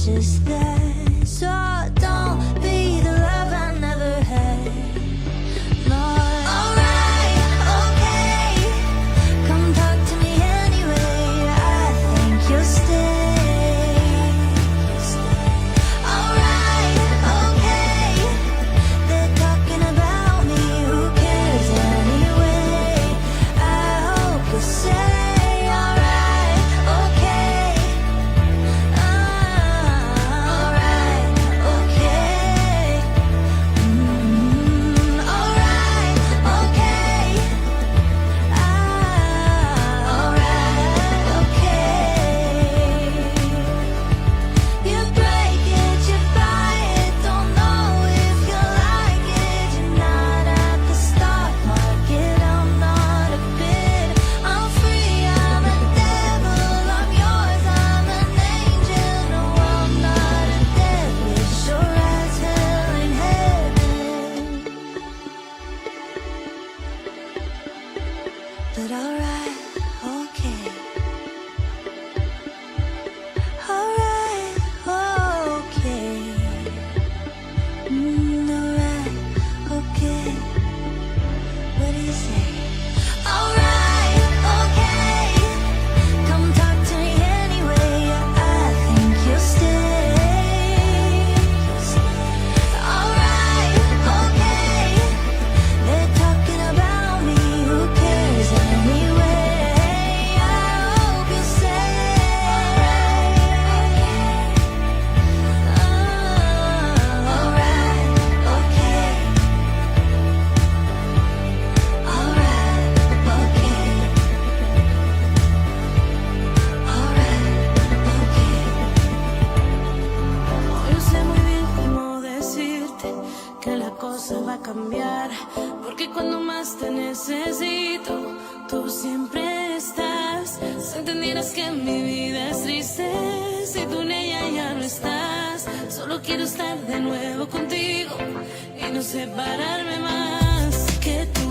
just that. So don't be the love I never had. No. Alright, okay. Come talk to me anyway. I think you'll stay. Alright, okay. They're talking about me. Who cares anyway? I hope you'll say. But alright, okay. Alright, okay. Alright, okay. What do you say? Alright, okay. Come talk to me anyway. I think you'll stay. Alright, okay. They're talking about me. Who cares anyway? I hope you say. Alright, okay. Alright, okay. Alright, okay. Yo sé muy bien cómo decirte que la cosa va a cambiar, porque cuando más te necesito, tú siempre estás. Si entendieras que mi vida es triste, si tú en ella ya no estás, solo quiero estar de nuevo contigo y no separarme más que tú.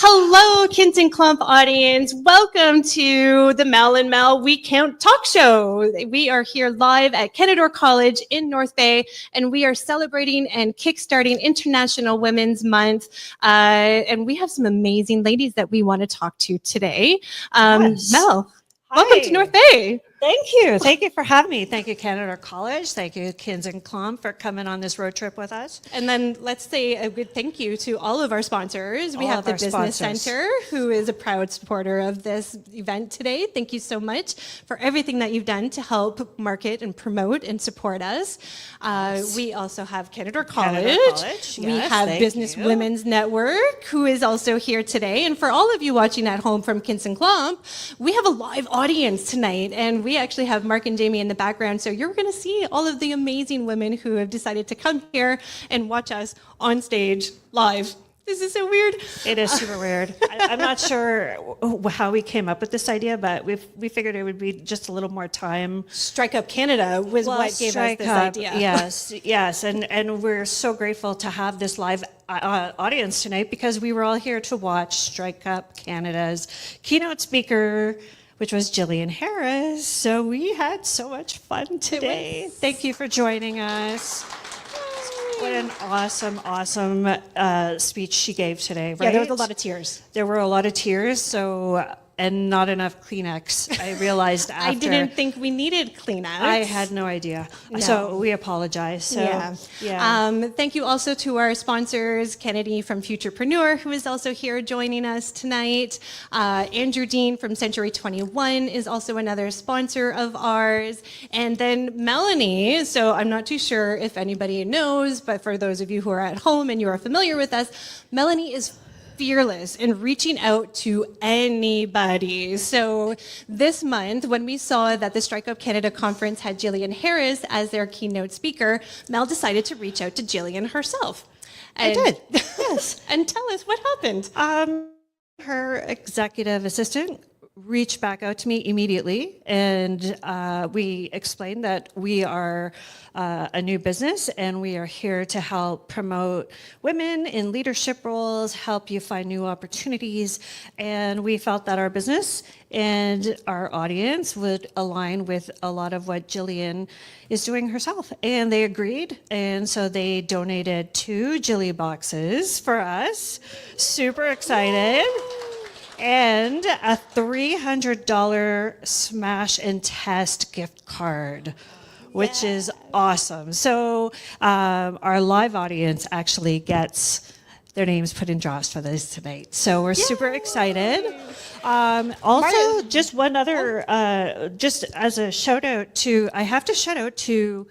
Hello, KINZ and KLOMP audience. Welcome to the Mel and Mel We Count talk show. We are here live at Canadore College in North Bay, and we are celebrating and kickstarting International Women's Month. And we have some amazing ladies that we want to talk to today. Yes. Mel, Hi. welcome to North Bay. Thank you. Thank you for having me. Thank you, Canadore College. Thank you, KINZ and KLOMP, for coming on this road trip with us. And then let's say a good thank you to all of our sponsors. We All have of the our Business sponsors. Center, who is a proud supporter of this event today. Thank you so much for everything that you've done to help market and promote and support us. We also have Canadore College. College, We yes, have thank Business you. Women's Network, who is also here today. And for all of you watching at home from KINZ and KLOMP, we have a live audience tonight, and we actually have Mark and Jamie in the background. So you're going to see all of the amazing women who have decided to come here and watch us on stage live. This is so weird. It is super weird. I'm not sure how we came up with this idea, but we figured it would be just a little more time. Strike Up Canada was what gave us Strike this Up, idea. Yes. And we're so grateful to have this live audience tonight because we were all here to watch Strike Up Canada's keynote speaker, which was Jillian Harris. So we had so much fun today. Thank you for joining us. What an awesome speech she gave today, right? Yeah, there was a lot of tears. There were a lot of tears, and not enough Kleenex, I realized after. I didn't think we needed Kleenex. I had no idea. No. So we apologize. So, yeah. Thank you also to our sponsors, Kennedy from Futurepreneur, who is also here joining us tonight. Andrew Dean from Century 21 is also another sponsor of ours. And then Melanie, so I'm not too sure if anybody knows, but for those of you who are at home and you are familiar with us, Melanie is fearless in reaching out to anybody. So this month, when we saw that the Strike Up Canada conference had Jillian Harris as their keynote speaker, Mel decided to reach out to Jillian herself. I did, yes. And tell us what happened. Her executive assistant reached back out to me immediately, and we explained that we are a new business and we are here to help promote women in leadership roles, help you find new opportunities, and we felt that our business and our audience would align with a lot of what Jillian is doing herself, and they agreed, and so they donated 2 Jilly boxes for us. Super excited. And a $300 Smash and Test gift card, which is awesome. So our live audience actually gets their names put in draws for this tonight. So we're super excited. Also, just one other, just as a shout out to, I have to shout out to,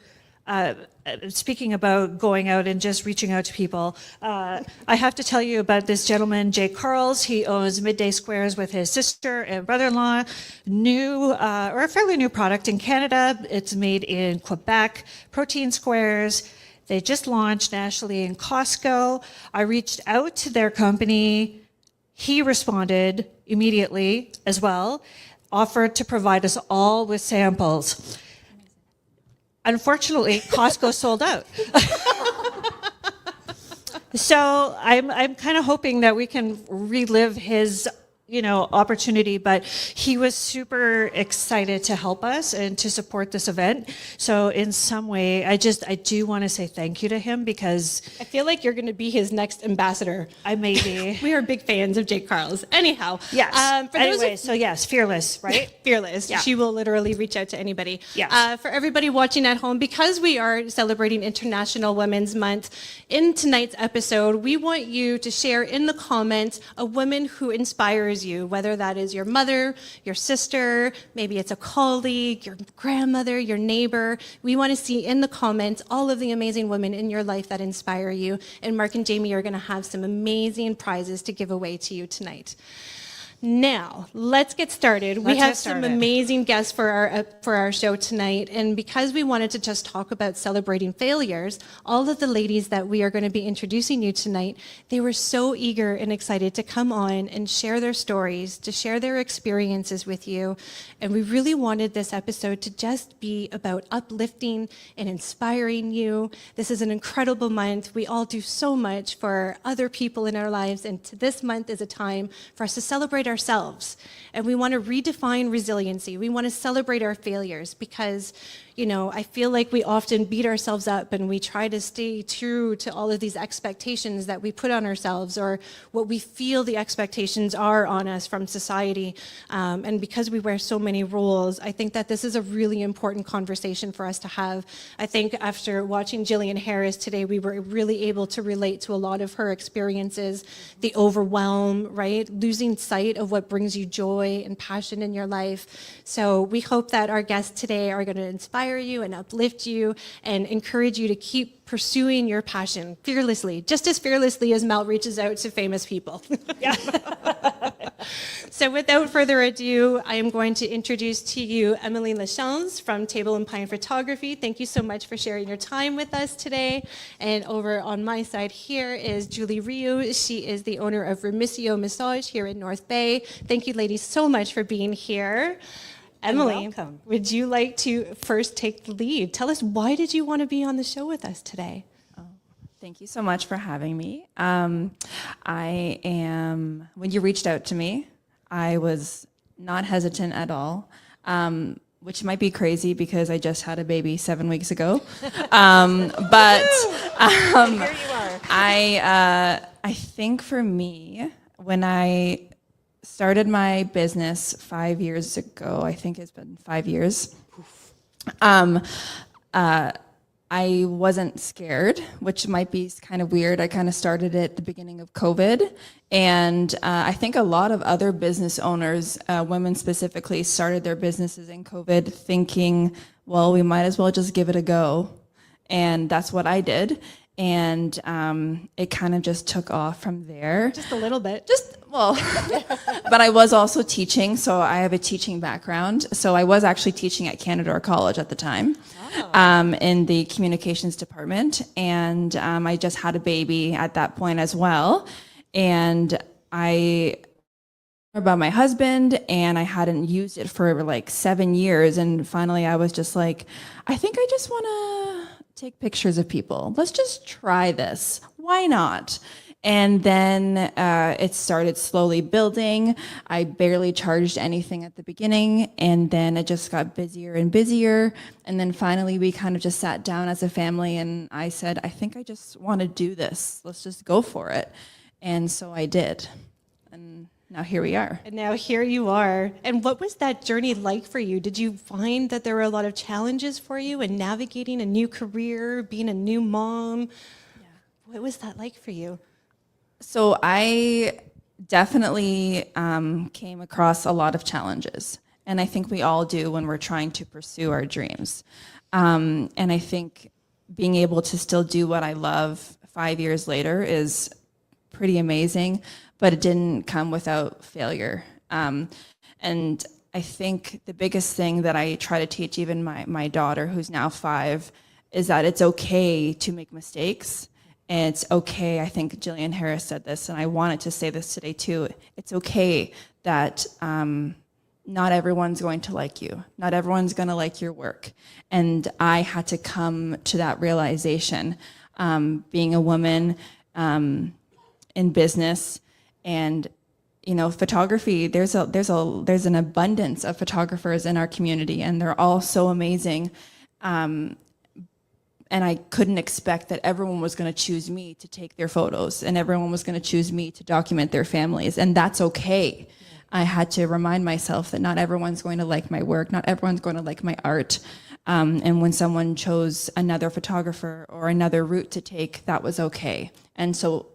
speaking about going out and just reaching out to people, I have to tell you about this gentleman, Jay Carls. He owns Midday Squares with his sister and brother-in-law. New, or a fairly new product in Canada. It's made in Quebec, protein squares. They just launched nationally in Costco. I reached out to their company. He responded immediately as well, offered to provide us all with samples. Unfortunately, Costco sold out. So I'm kind of hoping that we can relive his, opportunity, but he was super excited to help us and to support this event. So in some way, I do want to say thank you to him because I feel like you're going to be his next ambassador. I may be. We are big fans of Jake Carls. Anyhow. Yes. For those Anyway, so yes, fearless, right? Fearless. Yeah. She will literally reach out to anybody. Yes. For everybody watching at home, because we are celebrating International Women's Month, in tonight's episode, we want you to share in the comments a woman who inspires you, whether that is your mother, your sister, maybe it's a colleague, your grandmother, your neighbor. We want to see in the comments all of the amazing women in your life that inspire you. And Mark and Jamie are going to have some amazing prizes to give away to you tonight. Now, let's get started. We Let's have get some started. amazing guests for our show tonight, and because we wanted to just talk about celebrating failures, all of the ladies that we are going to be introducing you tonight, they were so eager and excited to come on and share their stories, to share their experiences with you, and we really wanted this episode to just be about uplifting and inspiring you. This is an incredible month. We all do so much for other people in our lives, and this month is a time for us to celebrate ourselves. And we want to redefine resiliency. We want to celebrate our failures because, you know, I feel like we often beat ourselves up and we try to stay true to all of these expectations that we put on ourselves or what we feel the expectations are on us from society. And because we wear so many roles, I think that this is a really important conversation for us to have. I think after watching Jillian Harris today, we were really able to relate to a lot of her experiences, the overwhelm, right? Losing sight of what brings you joy and passion in your life. So we hope that our guests today are going to inspire you and uplift you and encourage you to keep pursuing your passion fearlessly, just as fearlessly as Mel reaches out to famous people. So without further ado, I am going to introduce to you Emily Lachance from Table and Pine Photography. Thank you so much for sharing your time with us today. And over on my side here is Julie Ryu. She is the owner of Remissio Massage here in North Bay. Thank you ladies so much for being here. Emily, welcome. would you like to first take the lead? Tell us, why did you want to be on the show with us today? Thank you so much for having me. When you reached out to me, I was not hesitant at all, which might be crazy because I just had a baby 7 weeks ago. But Here you are. I think for me, when I started my business 5 years ago, I think it's been 5 years, I wasn't scared, which might be kind of weird. I kind of started it at the beginning of COVID. And I think a lot of other business owners, women specifically, started their businesses in COVID thinking, well, we might as well just give it a go. And that's what I did. And it kind of just took off from there. Just a little bit. But I was also teaching, so I have a teaching background. So I was actually teaching at Canadore College at the time, in the communications department. And I just had a baby at that point as well. And I about my husband, and I hadn't used it for like 7 years. And finally I was just like, I think I just want to take pictures of people. Let's just try this. Why not? And then it started slowly building. I barely charged anything at the beginning, and then it just got busier and busier. And then finally we kind of just sat down as a family, and I said, I think I just want to do this. Let's just go for it. And so I did. And now here we are. And now here you are. And what was that journey like for you? Did you find that there were a lot of challenges for you in navigating a new career, being a new mom? Yeah. What was that like for you? So I definitely came across a lot of challenges. And I think we all do when we're trying to pursue our dreams. And I think being able to still do what I love 5 years later is pretty amazing, but it didn't come without failure. And I think the biggest thing that I try to teach even my daughter, who's now 5, is that it's okay to make mistakes. And it's okay, I think Jillian Harris said this, and I wanted to say this today too. It's okay that not everyone's going to like you. Not everyone's going to like your work. And I had to come to that realization, being a woman in business, and you know, photography. There's an abundance of photographers in our community, and they're all so amazing. And I couldn't expect that everyone was going to choose me to take their photos, and everyone was going to choose me to document their families, and that's okay. Yeah. I had to remind myself that not everyone's going to like my work, not everyone's going to like my art. And when someone chose another photographer or another route to take, that was okay. And so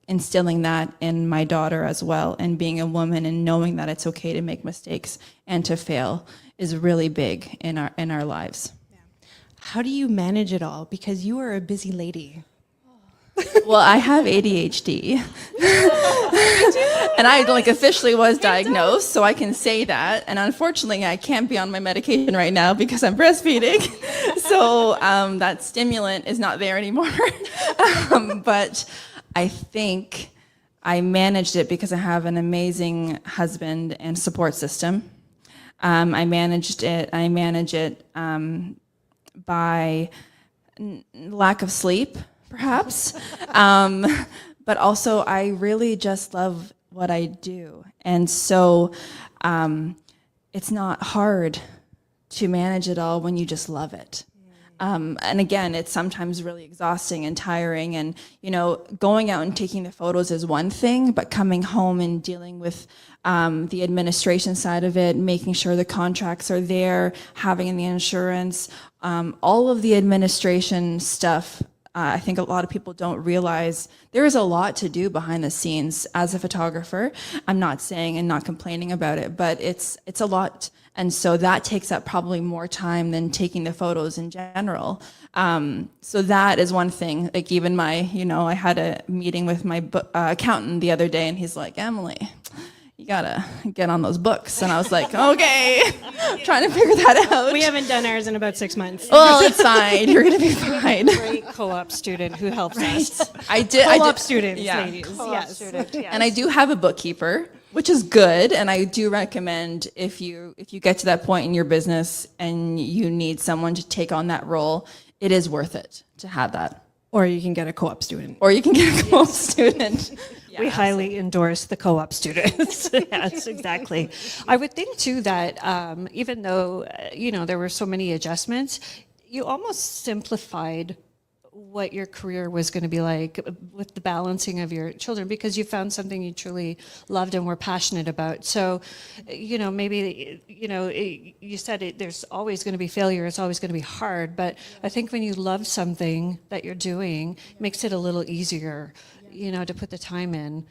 instilling that in my daughter as well, and being a woman and knowing that it's okay to make mistakes and to fail is really big in our lives. How do you manage it all? Because you are a busy lady. Well, I have ADHD. And I officially was diagnosed, so I can say that. And unfortunately, I can't be on my medication right now because I'm breastfeeding. So that stimulant is not there anymore. But I think I managed it because I have an amazing husband and support system. I manage it by lack of sleep, perhaps. But also, I really just love what I do. And so it's not hard to manage it all when you just love it. And again, it's sometimes really exhausting and tiring. And, going out and taking the photos is one thing, but coming home and dealing with the administration side of it, making sure the contracts are there, having the insurance, all of the administration stuff, I think a lot of people don't realize there is a lot to do behind the scenes as a photographer. I'm not saying and not complaining about it, but it's a lot. And so that takes up probably more time than taking the photos in general. So that is one thing. Like even I had a meeting with my accountant the other day, and he's like, Emily, you gotta get on those books. And I was like, okay, trying to figure that out. We haven't done ours in about 6 months. Well, it's fine. You're gonna be fine. Great co-op student who helps us. I did. Co-op students, yeah. ladies. Co-op Yes. student, yes. And I do have a bookkeeper, which is good. And I do recommend if you get to that point in your business and you need someone to take on that role, it is worth it to have that. Or you can get a co-op student. Or you can get a co-op student. We highly endorse the co-op students. Yes, exactly. I would think too that even though there were so many adjustments, you almost simplified what your career was going to be like with the balancing of your children, because you found something you truly loved and were passionate about. So, maybe you said there's always going to be failure. It's always going to be hard. But I think when you love something that you're doing, it makes it a little easier. To put the time in.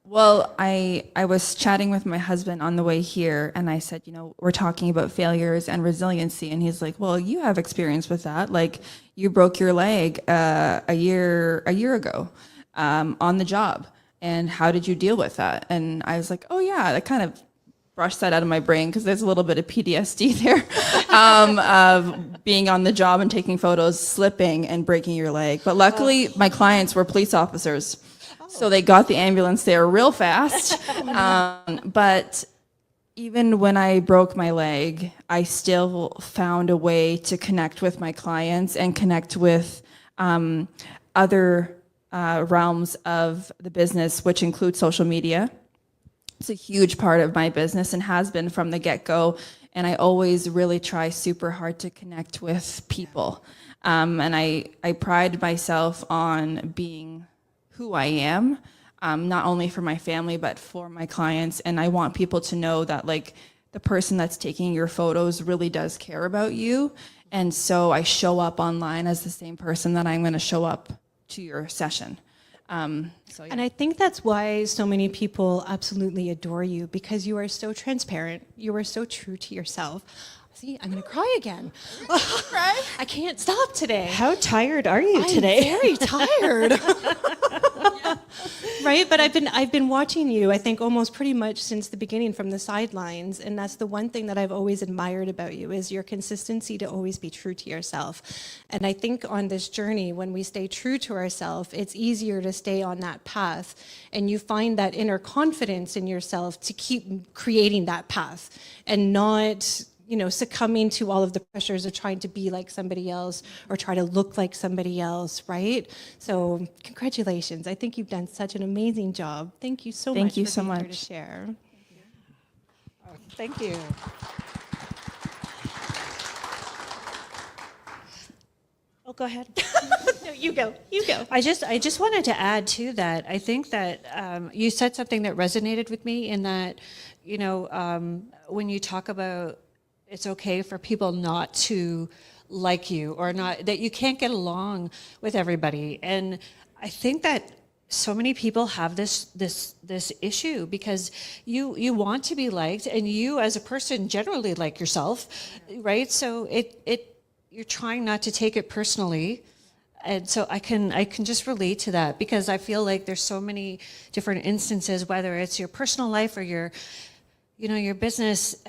Well, I was chatting with my husband on the way here, and I said, we're talking about failures and resiliency, and he's like, well, you have experience with that. Like, you broke your leg a year ago on the job, and how did you deal with that? And I was like, oh yeah, that kind of brushed that out of my brain because there's a little bit of PTSD there of being on the job and taking photos, slipping and breaking your leg. But luckily, my clients were police officers. So they got the ambulance there real fast. But even when I broke my leg, I still found a way to connect with my clients and connect with other realms of the business, which include social media. It's a huge part of my business and has been from the get-go. And I always really try super hard to connect with people. And I pride myself on being who I am, not only for my family, but for my clients. And I want people to know that the person that's taking your photos really does care about you. And so I show up online as the same person that I'm going to show up to your session. Yeah. And I think that's why so many people absolutely adore you, because you are so transparent. You are so true to yourself. See, I'm going to cry again. Cry? I can't stop today. How tired are you today? I'm very tired. Right? But I've been watching you, I think, almost pretty much since the beginning from the sidelines. And that's the one thing that I've always admired about you is your consistency to always be true to yourself. And I think on this journey, when we stay true to ourselves, it's easier to stay on that path. And you find that inner confidence in yourself to keep creating that path and not succumbing to all of the pressures of trying to be like somebody else or try to look like somebody else, right? So congratulations. I think you've done such an amazing job. Thank you so much. Thank you for so being here much. to share. Thank you. Oh, go ahead. No, you go. You go. I just wanted to add to that. I think that you said something that resonated with me in that, when you talk about it's okay for people not to like you or not, that you can't get along with everybody. And I think that so many people have this issue because you want to be liked, and you as a person generally like yourself, right? So you're trying not to take it personally. And so I can just relate to that, because I feel like there's so many different instances, whether it's your personal life or your business.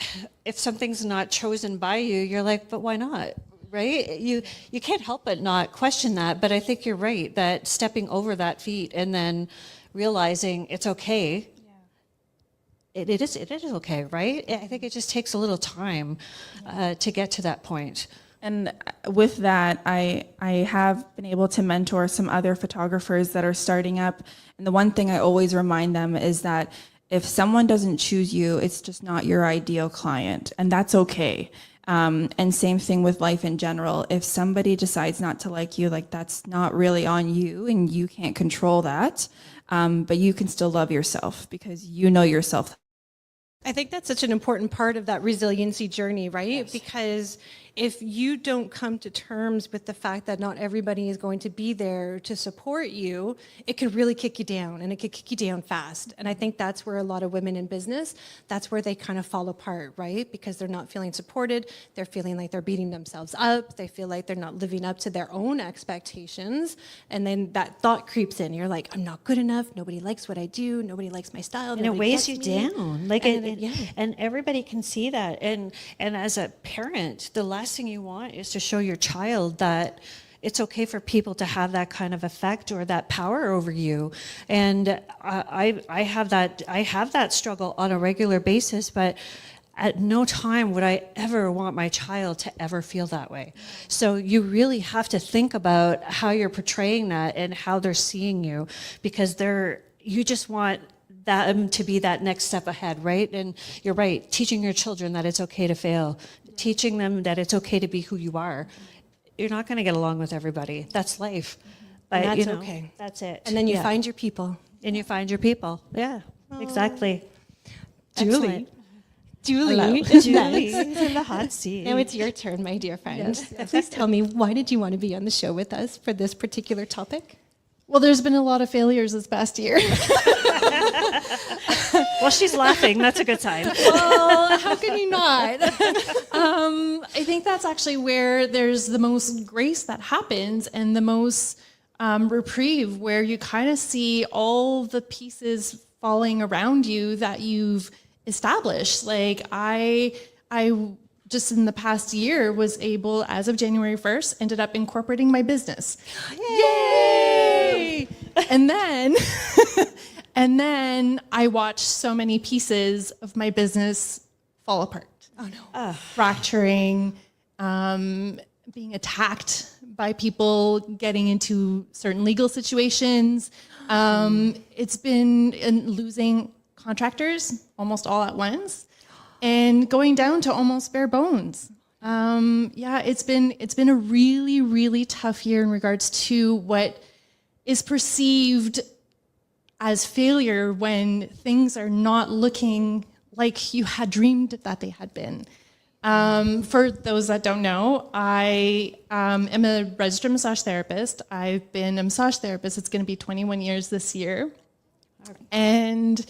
If something's not chosen by you, you're like, but why not? Right? You can't help but not question that. But I think you're right, that stepping over that feat and then realizing it's okay. It is okay, right? I think it just takes a little time to get to that point. And with that, I have been able to mentor some other photographers that are starting up. And the one thing I always remind them is that if someone doesn't choose you, it's just not your ideal client, and that's okay. And same thing with life in general. If somebody decides not to like you, like, that's not really on you, and you can't control that. But you can still love yourself because you know yourself. I think that's such an important part of that resiliency journey, right? Yes. Because if you don't come to terms with the fact that not everybody is going to be there to support you, it could really kick you down, and it could kick you down fast. And I think that's where a lot of women in business, that's where they kind of fall apart, right? Because they're not feeling supported. They're feeling like they're beating themselves up. They feel like they're not living up to their own expectations. And then that thought creeps in. You're like, I'm not good enough. Nobody likes what I do. Nobody likes my style. And it weighs you down. Like, yeah. And everybody can see that. And as a parent, the last thing you want is to show your child that it's okay for people to have that kind of effect or that power over you. And I have that struggle on a regular basis, but at no time would I ever want my child to ever feel that way. So you really have to think about how you're portraying that and how they're seeing you, because you just want them to be that next step ahead, right? And you're right, teaching your children that it's okay to fail, teaching them that it's okay to be who you are. You're not going to get along with everybody. That's life. But and that's okay. That's it. And then you find your people. And you find your people. Yeah, exactly. Julie. Julie's in the hot seat. Now it's your turn, my dear friend. Please tell me, why did you want to be on the show with us for this particular topic? Well, there's been a lot of failures this past year. Well, she's laughing. That's a good sign. Well, how can you not? I think that's actually where there's the most grace that happens and the most reprieve, where you kind of see all the pieces falling around you that you've established. Like I just in the past year was able, as of January 1st, ended up incorporating my business. Yay! And then, and then I watched so many pieces of my business fall apart. Oh no. Fracturing, being attacked by people, getting into certain legal situations. It's been losing contractors almost all at once, and going down to almost bare bones. It's been a really, really tough year in regards to what is perceived as failure when things are not looking like you had dreamed that they had been. For those that don't know, I am a registered massage therapist. I've been a massage therapist. It's going to be 21 years this year. And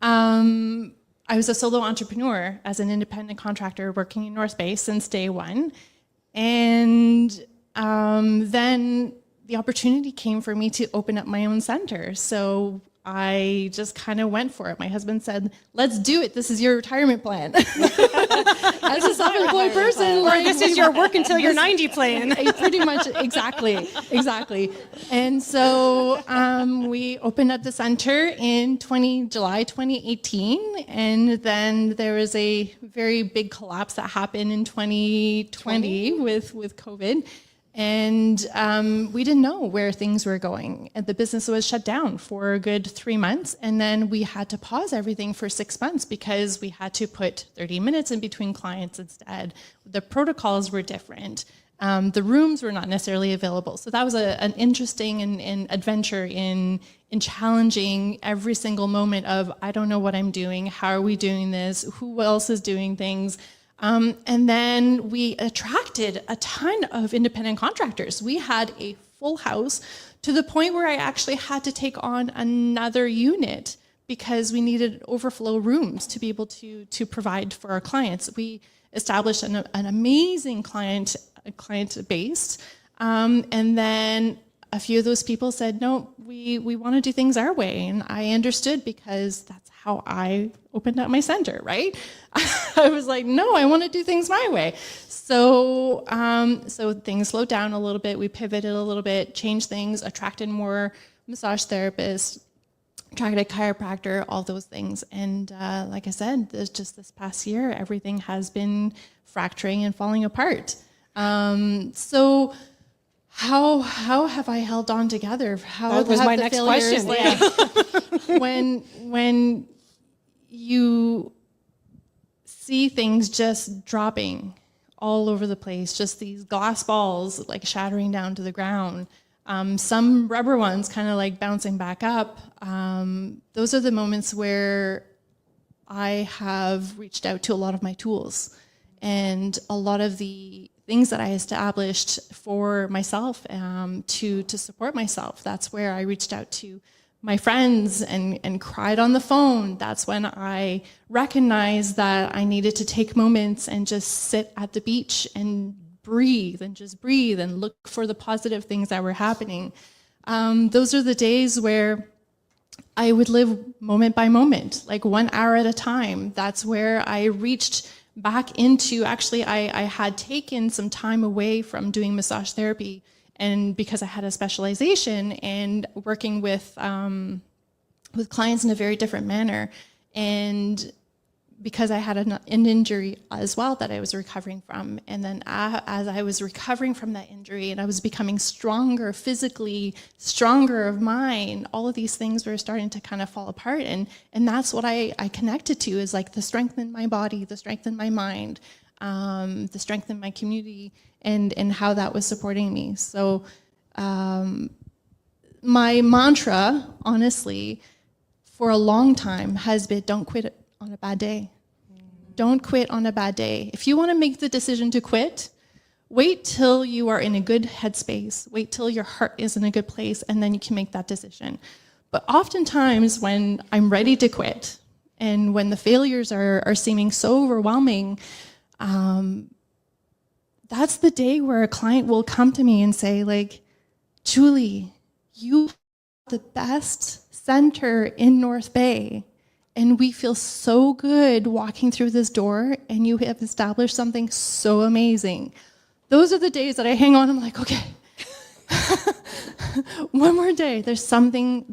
I was a solo entrepreneur as an independent contractor working in North Bay since day one. And then the opportunity came for me to open up my own center. So I just kind of went for it. My husband said, let's do it. This is your retirement plan. As a self-employed person, like, This is your work until you're 90 plan. Pretty much, exactly. And so we opened up the center in July 2018, and then there was a very big collapse that happened in 2020 with COVID. And we didn't know where things were going. And the business was shut down for a good 3 months. And then we had to pause everything for 6 months because we had to put 30 minutes in between clients instead. The protocols were different. The rooms were not necessarily available. So that was an interesting and adventure in challenging every single moment of, I don't know what I'm doing. How are we doing this? Who else is doing things? And then we attracted a ton of independent contractors. We had a full house to the point where I actually had to take on another unit because we needed overflow rooms to be able to provide for our clients. We established an amazing client base. And then a few of those people said, no, we want to do things our way. And I understood because that's how I opened up my center, right? I was like, no, I want to do things my way. So, so things slowed down a little bit. We pivoted a little bit, changed things, attracted more massage therapists, attracted a chiropractor, all those things. And like I said, just this past year, everything has been fracturing and falling apart. So how have I held on together? How That was have my the next failures, question. when you see things just dropping all over the place, just these glass balls like shattering down to the ground, some rubber ones kind of like bouncing back up. Those are the moments where I have reached out to a lot of my tools and a lot of the things that I established for myself to support myself. That's where I reached out to my friends and cried on the phone. That's when I recognized that I needed to take moments and just sit at the beach and breathe and look for the positive things that were happening. Those are the days where I would live moment by moment, like 1 hour at a time. That's where I reached back into, actually, I had taken some time away from doing massage therapy, and because I had a specialization and working with clients in a very different manner, and because I had an injury as well that I was recovering from. And then as I was recovering from that injury and I was becoming stronger physically, stronger of mind, all of these things were starting to kind of fall apart. And that's what I connected to, is like the strength in my body, the strength in my mind, the strength in my community, and how that was supporting me. So my mantra, honestly, for a long time has been, don't quit on a bad day. Don't quit on a bad day. If you want to make the decision to quit, wait till you are in a good headspace. Wait till your heart is in a good place, and then you can make that decision. But oftentimes when I'm ready to quit and when the failures are seeming so overwhelming, that's the day where a client will come to me and say, like, Julie, you have the best center in North Bay, and we feel so good walking through this door, and you have established something so amazing. Those are the days that I hang on. I'm like, okay, one more day. There's something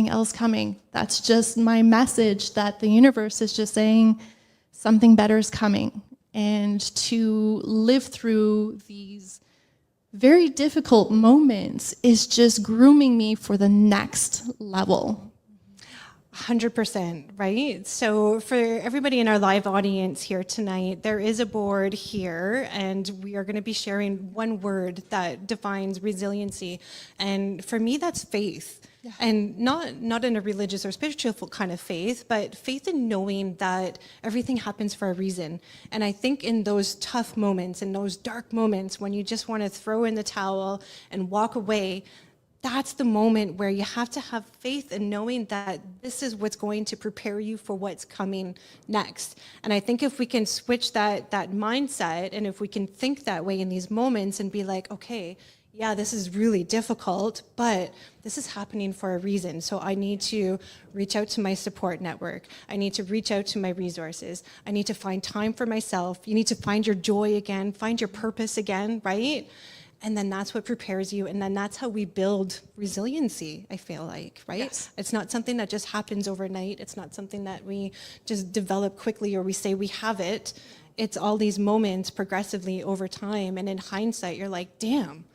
else coming. That's just my message that the universe is just saying something better is coming. And to live through these very difficult moments is just grooming me for the next level. 100%, right? So for everybody in our live audience here tonight, there is a board here, and we are going to be sharing one word that defines resiliency. And for me, that's faith. Yeah. And not in a religious or spiritual kind of faith, but faith in knowing that everything happens for a reason. And I think in those tough moments, in those dark moments when you just want to throw in the towel and walk away, that's the moment where you have to have faith in knowing that this is what's going to prepare you for what's coming next. And I think if we can switch that mindset, and if we can think that way in these moments and be like, okay, yeah, this is really difficult, but this is happening for a reason. So I need to reach out to my support network. I need to reach out to my resources. I need to find time for myself. You need to find your joy again, find your purpose again, right? And then that's what prepares you. And then that's how we build resiliency, I feel like, right? Yes. It's not something that just happens overnight. It's not something that we just develop quickly or we say we have it. It's all these moments progressively over time. And in hindsight, you're like, damn,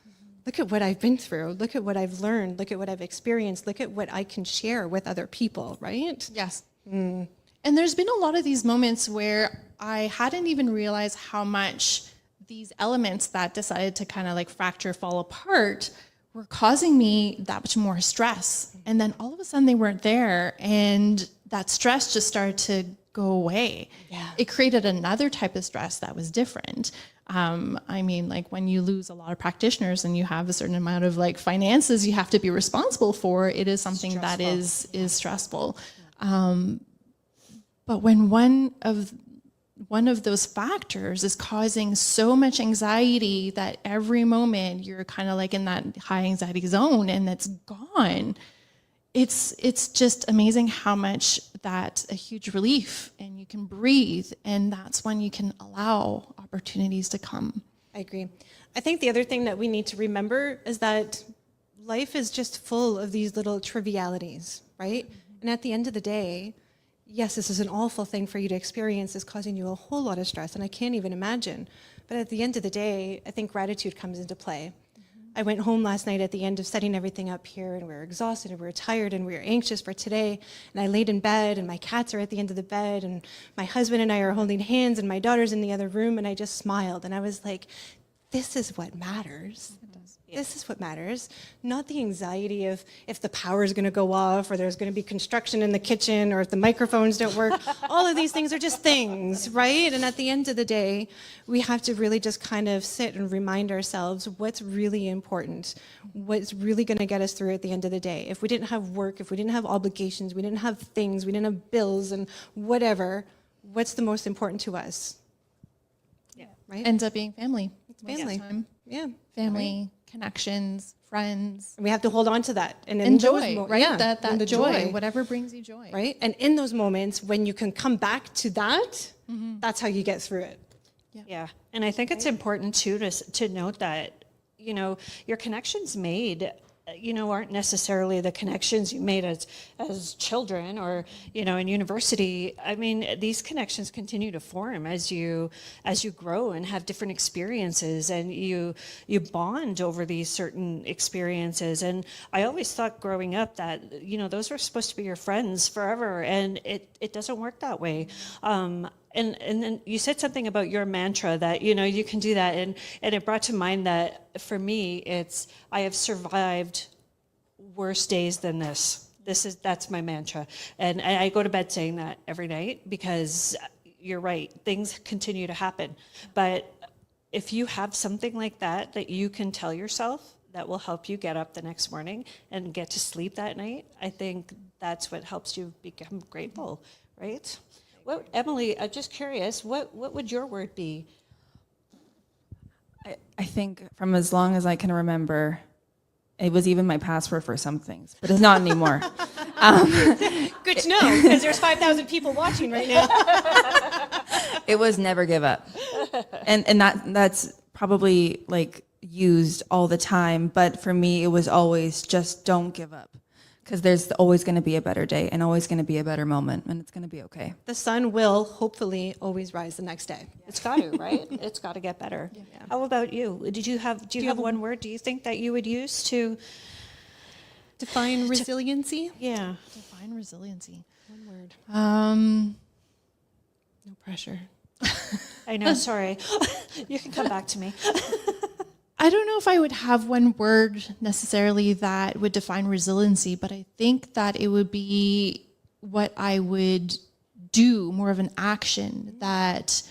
look at what I've been through. Look at what I've learned. Look at what I've experienced. Look at what I can share with other people, right? Yes. Mm. And there's been a lot of these moments where I hadn't even realized how much these elements that decided to kind of like fracture, fall apart, were causing me that much more stress. And then all of a sudden they weren't there, and that stress just started to go away. Yeah. It created another type of stress that was different. I mean, like when you lose a lot of practitioners and you have a certain amount of like finances you have to be responsible for, it is something that is stressful. But when one of one of those factors is causing so much anxiety that every moment you're kind of like in that high anxiety zone and it's gone. It's just amazing how much that's a huge relief, and you can breathe, and that's when you can allow opportunities to come. I agree. I think the other thing that we need to remember is that life is just full of these little trivialities, right? And at the end of the day, yes, this is an awful thing for you to experience. It's causing you a whole lot of stress, and I can't even imagine. But at the end of the day, I think gratitude comes into play. I went home last night at the end of setting everything up here, and we were exhausted, and we were tired, and we were anxious for today. And I laid in bed, and my cats are at the end of the bed, and my husband and I are holding hands, and my daughter's in the other room, and I just smiled. And I was like, this is what matters. This is what matters, not the anxiety of if the power is going to go off, or there's going to be construction in the kitchen, or if the microphones don't work. All of these things are just things, right? And at the end of the day, we have to really just kind of sit and remind ourselves what's really important, what's really going to get us through at the end of the day. If we didn't have work, if we didn't have obligations, we didn't have things, we didn't have bills and whatever, what's the most important to us? Yeah, right? Ends up being family. It's family. Yeah. Family, connections, friends. We have to hold on to that and And those joy, right? Yeah, That and the joy, whatever brings you joy. right? And in those moments when you can come back to that, that's how you get through it. Yeah, and I think it's important too to note that, you know, your connections made, you know, aren't necessarily the connections you made as children or, you know, in university. I mean, these connections continue to form as you grow and have different experiences, and you bond over these certain experiences. And I always thought growing up that, you know, those were supposed to be your friends forever, and it doesn't work that way. And then you said something about your mantra that, you know, you can do that. And it brought to mind that for me, it's, I have survived worse days than this. That's my mantra. And I go to bed saying that every night, because you're right, things continue to happen. But if you have something like that you can tell yourself, that will help you get up the next morning and get to sleep that night, I think that's what helps you become grateful, right? What, Emily, I'm just curious, what would your word be? I think from as long as I can remember, it was even my password for some things, but it's not anymore. Good to know, because there's 5,000 people watching right now. It was never give up. And that's probably like used all the time, but for me it was always just don't give up, because there's always going to be a better day and always going to be a better moment, and it's going to be okay. The sun will hopefully always rise the next day. It's got to, right? It's got to get better. Yeah. How about you? Do you have one word, do you think, that you would use to define resiliency? Yeah. Define resiliency. One word. No Pressure. I know, sorry. You can come back to me. I don't know if I would have one word necessarily that would define resiliency, but I think that it would be what I would do, more of an action that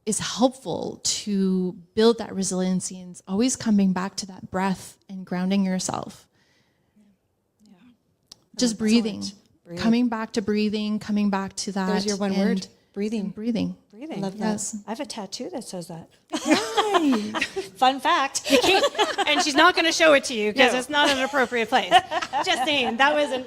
is helpful to build that resiliency, and always coming back to that breath and grounding yourself. Yeah. Just breathing. Coming back to breathing, coming back to that. There's your one word. Breathing. Breathing. Breathing. Love that. Yes. I have a tattoo that says that. Fun fact. And she's not going to show it to you because it's not an appropriate place. Just saying. That was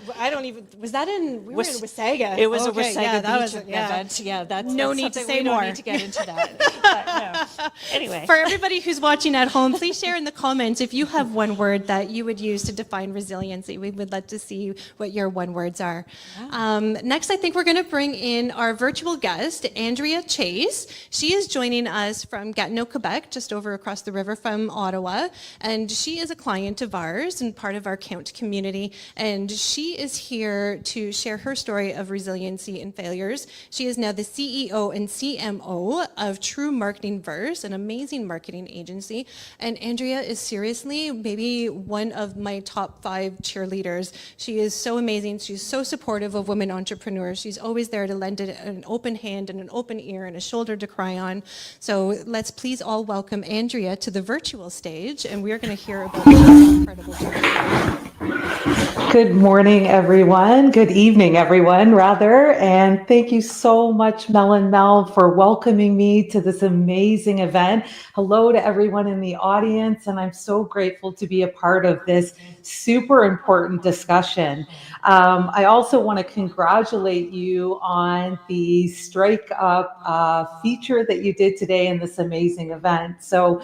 was that in, we were in Wasaga. It was a Okay, Wasaga yeah, that Beach was, event. Yeah, that's No that's need to something say we don't more. need to get into that. But, no. Anyway. For everybody who's watching at home, please share in the comments if you have one word that you would use to define resiliency. We would love to see what your one words are. Next, I think we're going to bring in our virtual guest, Andrea Chase. She is joining us from Gatineau, Quebec, just over across the river from Ottawa. And she is a client of ours and part of our Count community. And she is here to share her story of resiliency and failures. She is now the CEO and CMO of True Marketing Verse, an amazing marketing agency. And Andrea is seriously maybe one of my top 5 cheerleaders. She is so amazing. She's so supportive of women entrepreneurs. She's always there to lend an open hand and an open ear and a shoulder to cry on. So let's please all welcome Andrea to the virtual stage, and we're going to hear about her incredible journey. Good morning, everyone. Good evening, everyone, rather. And thank you so much, Mel and Mel, for welcoming me to this amazing event. Hello to everyone in the audience, and I'm so grateful to be a part of this super important discussion. I also want to congratulate you on the Strike Up feature that you did today in this amazing event. So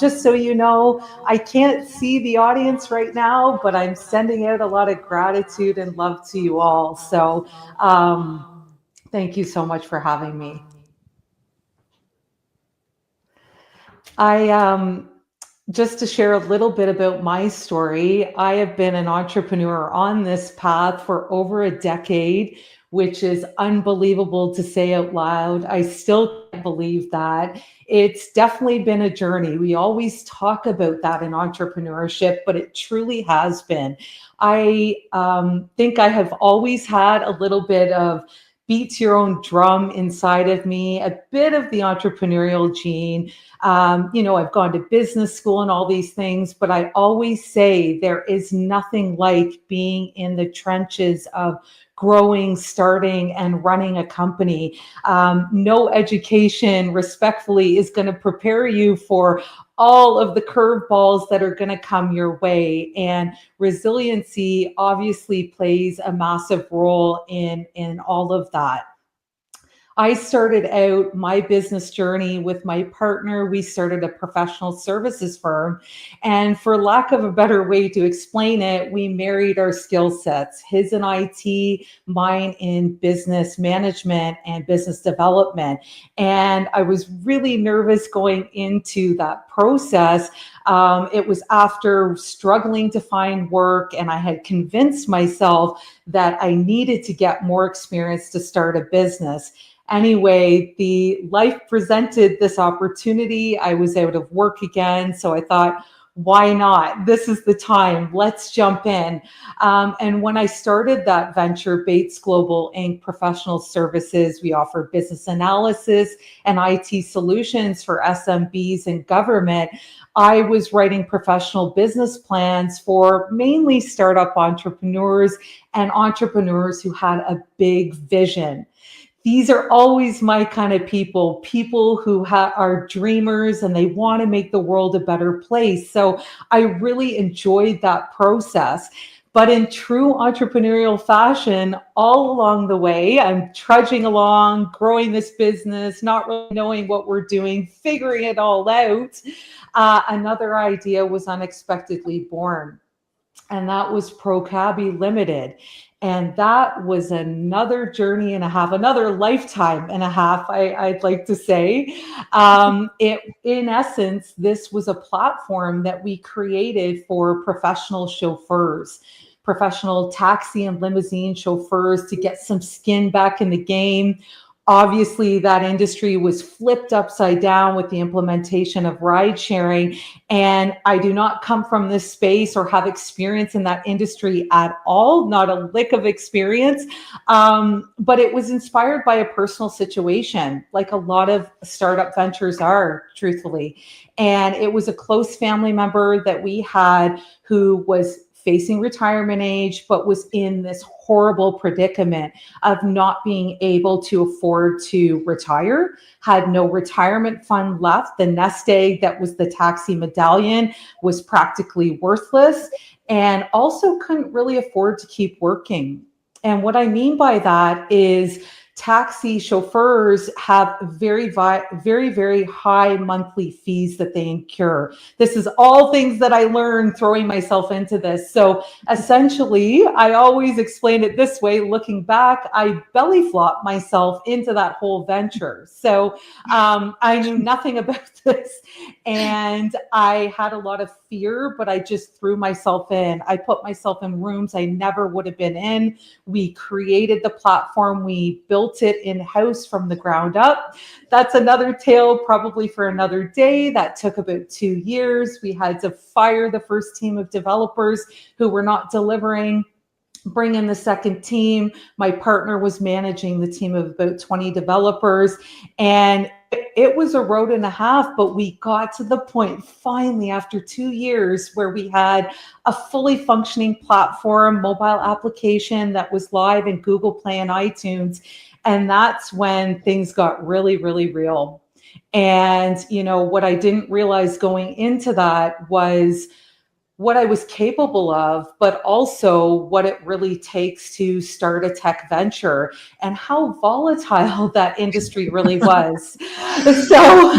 just so you know, I can't see the audience right now, but I'm sending out a lot of gratitude and love to you all. So thank you so much for having me. Just to share a little bit about my story, I have been an entrepreneur on this path for over a decade, which is unbelievable to say out loud. I still can't believe that. It's definitely been a journey. We always talk about that in entrepreneurship, but it truly has been. I think I have always had a little bit of beat your own drum inside of me, a bit of the entrepreneurial gene. I've gone to business school and all these things, but I always say there is nothing like being in the trenches of growing, starting, and running a company. No education, respectfully, is going to prepare you for all of the curveballs that are going to come your way. And resiliency obviously plays a massive role in all of that. I started out my business journey with my partner. We started a professional services firm. And for lack of a better way to explain it, we married our skill sets, his in IT, mine in business management and business development. And I was really nervous going into that process. It was after struggling to find work, and I had convinced myself that I needed to get more experience to start a business. Anyway, the life presented this opportunity. I was out of work again, so I thought, why not? This is the time. Let's jump in. And when I started that venture, Bates Global Inc. Professional Services, we offer business analysis and IT solutions for SMBs and government. I was writing professional business plans for mainly startup entrepreneurs and entrepreneurs who had a big vision. These are always my kind of people who are dreamers and they want to make the world a better place. So I really enjoyed that process. But in true entrepreneurial fashion, all along the way, I'm trudging along, growing this business, not really knowing what we're doing, figuring it all out. Another idea was unexpectedly born, and that was ProCabbie Limited. And that was another journey and a half, another lifetime and a half, I'd like to say. In essence, this was a platform that we created for professional chauffeurs, professional taxi and limousine chauffeurs, to get some skin back in the game. Obviously, that industry was flipped upside down with the implementation of ride sharing. And I do not come from this space or have experience in that industry at all, not a lick of experience. But it was inspired by a personal situation, like a lot of startup ventures are, truthfully. And it was a close family member that we had who was facing retirement age, but was in this horrible predicament of not being able to afford to retire, had no retirement fund left. The nest egg that was the taxi medallion was practically worthless, and also couldn't really afford to keep working. And what I mean by that is taxi chauffeurs have very, very high monthly fees that they incur. This is all things that I learned throwing myself into this. So essentially, I always explain it this way. Looking back, I belly flopped myself into that whole venture. So I knew nothing about this, and I had a lot of fear, but I just threw myself in. I put myself in rooms I never would have been in. We created the platform. We built it in-house from the ground up. That's another tale, probably for another day. That took about 2 years. We had to fire the first team of developers who were not delivering, bring in the second team. My partner was managing the team of about 20 developers. And it was a road and a half, but we got to the point finally after 2 years where we had a fully functioning platform, mobile application that was live in Google Play and iTunes. And that's when things got really, really real. And, what I didn't realize going into that was what I was capable of, but also what it really takes to start a tech venture and how volatile that industry really was. So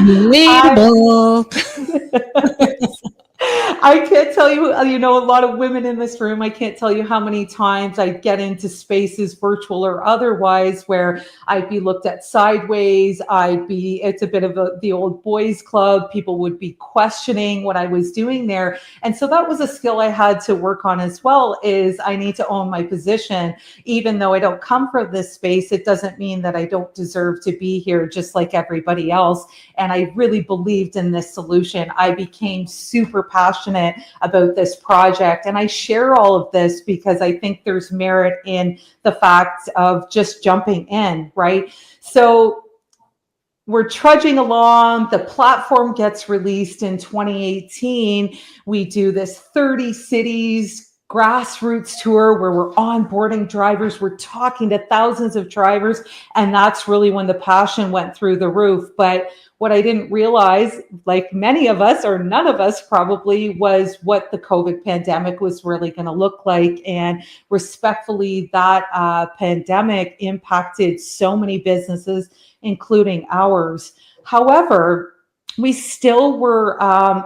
I can't tell you, a lot of women in this room, I can't tell you how many times I get into spaces, virtual or otherwise, where I'd be looked at sideways. It's a bit of the old boys club. People would be questioning what I was doing there. And so that was a skill I had to work on as well, is I need to own my position. Even though I don't come from this space, it doesn't mean that I don't deserve to be here just like everybody else. And I really believed in this solution. I became super passionate about this project. And I share all of this because I think there's merit in the fact of just jumping in, right? So we're trudging along. The platform gets released in 2018. We do this 30 cities grassroots tour where we're onboarding drivers. We're talking to thousands of drivers. And that's really when the passion went through the roof. But what I didn't realize, like many of us, or none of us probably, was what the COVID pandemic was really going to look like. And respectfully, that pandemic impacted so many businesses, including ours. However, we still were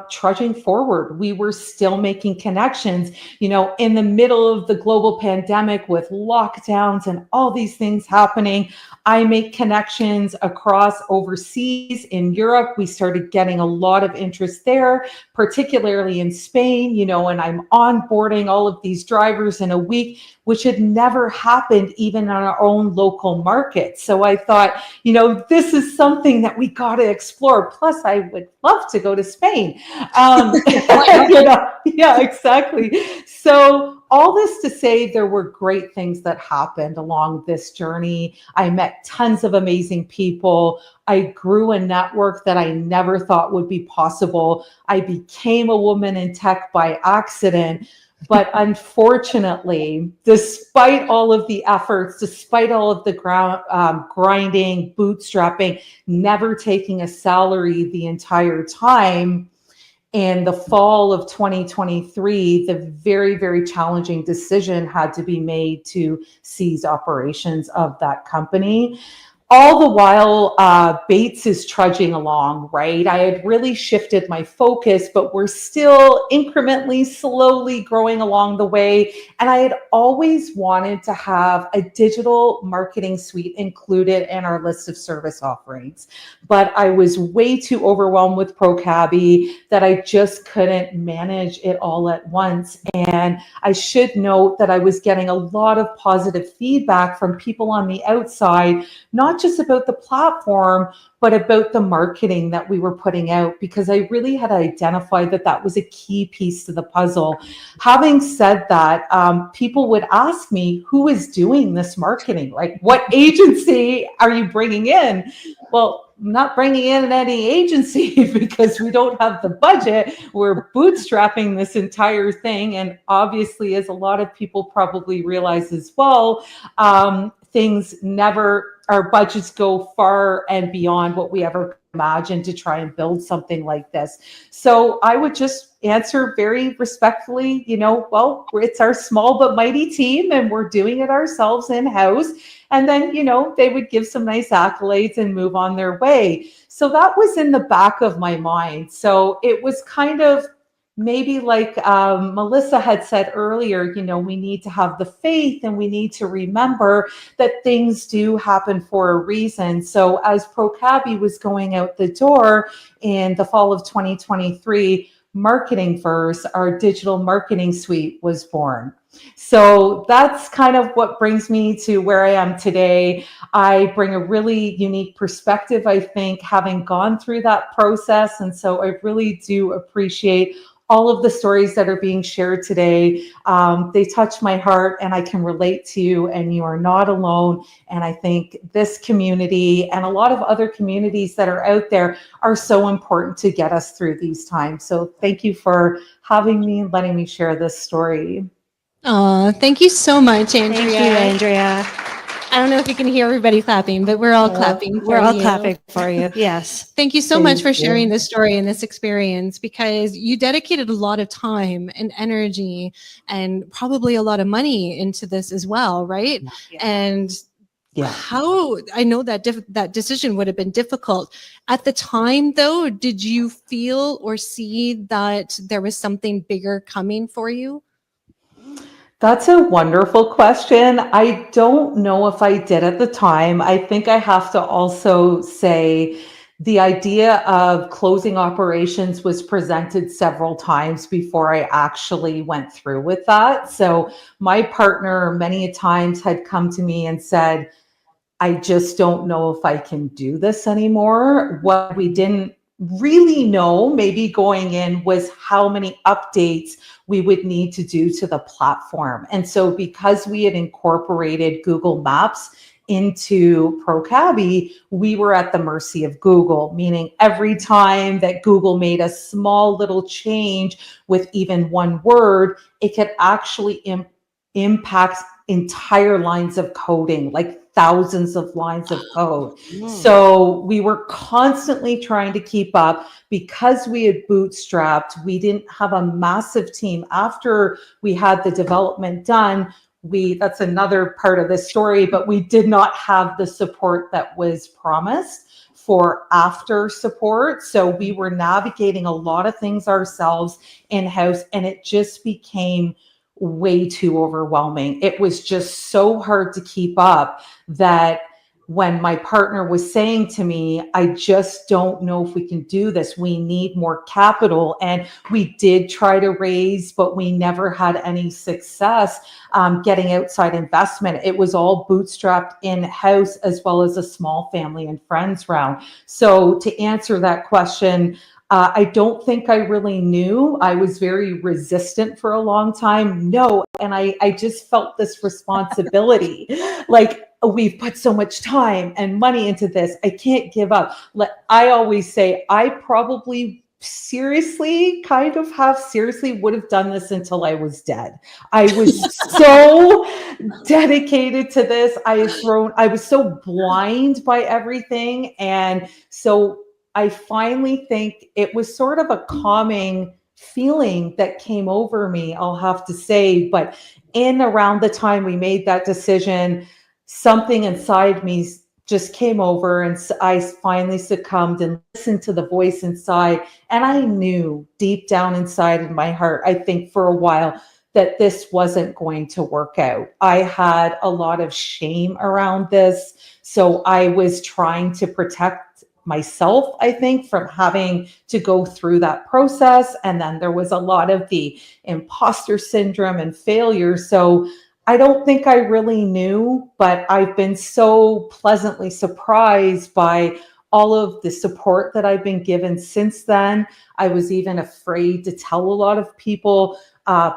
trudging forward. We were still making connections, in the middle of the global pandemic with lockdowns and all these things happening. I make connections across overseas in Europe. We started getting a lot of interest there, particularly in Spain, and I'm onboarding all of these drivers in a week, which had never happened even in our own local market. So I thought, this is something that we got to explore. Plus, I would love to go to Spain. Yeah, exactly. So all this to say, there were great things that happened along this journey. I met tons of amazing people. I grew a network that I never thought would be possible. I became a woman in tech by accident. But unfortunately, despite all of the efforts, despite all of the grinding, bootstrapping, never taking a salary the entire time, in the fall of 2023, the very, very challenging decision had to be made to cease operations of that company. All the while, Bates is trudging along, right? I had really shifted my focus, but we're still incrementally, slowly growing along the way. And I had always wanted to have a digital marketing suite included in our list of service offerings. But I was way too overwhelmed with ProCabby that I just couldn't manage it all at once. And I should note that I was getting a lot of positive feedback from people on the outside, not just about the platform, but about the marketing that we were putting out, because I really had identified that that was a key piece to the puzzle. Having said that, people would ask me, who is doing this marketing? Like, what agency are you bringing in? Well, I'm not bringing in any agency because we don't have the budget. We're bootstrapping this entire thing. And obviously, as a lot of people probably realize as well, our budgets go far and beyond what we ever imagined to try and build something like this. So I would just answer very respectfully, well, it's our small but mighty team and we're doing it ourselves in-house. And then, they would give some nice accolades and move on their way. So that was in the back of my mind. So it was kind of maybe like Melissa had said earlier, we need to have the faith and we need to remember that things do happen for a reason. So as ProCabby was going out the door in the fall of 2023, KNOMPverse, our digital marketing suite, was born. So that's kind of what brings me to where I am today. I bring a really unique perspective, I think, having gone through that process. And so I really do appreciate all of the stories that are being shared today, they touch my heart, and I can relate to you, and you are not alone. And I think this community and a lot of other communities that are out there are so important to get us through these times. So thank you for having me and letting me share this story. Oh, thank you so much, Andrea. Thank you, Andrea. I don't know if you can hear everybody clapping, but we're all clapping for We're all you. clapping for you. Yes. Thank you so much Thank for you. sharing this story and this experience, because you dedicated a lot of time and energy and probably a lot of money into this as well, right? Yeah. And Yeah. how I know that that decision would have been difficult. At the time, though, did you feel or see that there was something bigger coming for you? That's a wonderful question. I don't know if I did at the time. I think I have to also say the idea of closing operations was presented several times before I actually went through with that. So my partner many times had come to me and said, I just don't know if I can do this anymore. What we didn't really know, maybe going in, was how many updates we would need to do to the platform. And so, because we had incorporated Google Maps into ProCabby, we were at the mercy of Google, meaning every time that Google made a small little change with even one word, it could actually impact entire lines of coding, like thousands of lines of code. So we were constantly trying to keep up. Because we had bootstrapped, we didn't have a massive team. After we had the development done, that's another part of the story, but we did not have the support that was promised for after support. So we were navigating a lot of things ourselves in-house, and it just became way too overwhelming. It was just so hard to keep up that when my partner was saying to me, I just don't know if we can do this, we need more capital. And we did try to raise, but we never had any success getting outside investment. It was all bootstrapped in-house, as well as a small family and friends round. So to answer that question, I don't think I really knew. I was very resistant for a long time. No. And I just felt this responsibility. Like, we've put so much time and money into this, I can't give up. I always say, I probably seriously would have done this until I was dead. I was so dedicated to this. I was so blind by everything. And so I finally think it was sort of a calming feeling that came over me, I'll have to say. But in around the time we made that decision, something inside me just came over, and I finally succumbed and listened to the voice inside. And I knew deep down inside in my heart, I think for a while, that this wasn't going to work out. I had a lot of shame around this. So I was trying to protect myself, I think, from having to go through that process. And then there was a lot of the imposter syndrome and failure. So I don't think I really knew, but I've been so pleasantly surprised by all of the support that I've been given since then. I was even afraid to tell a lot of people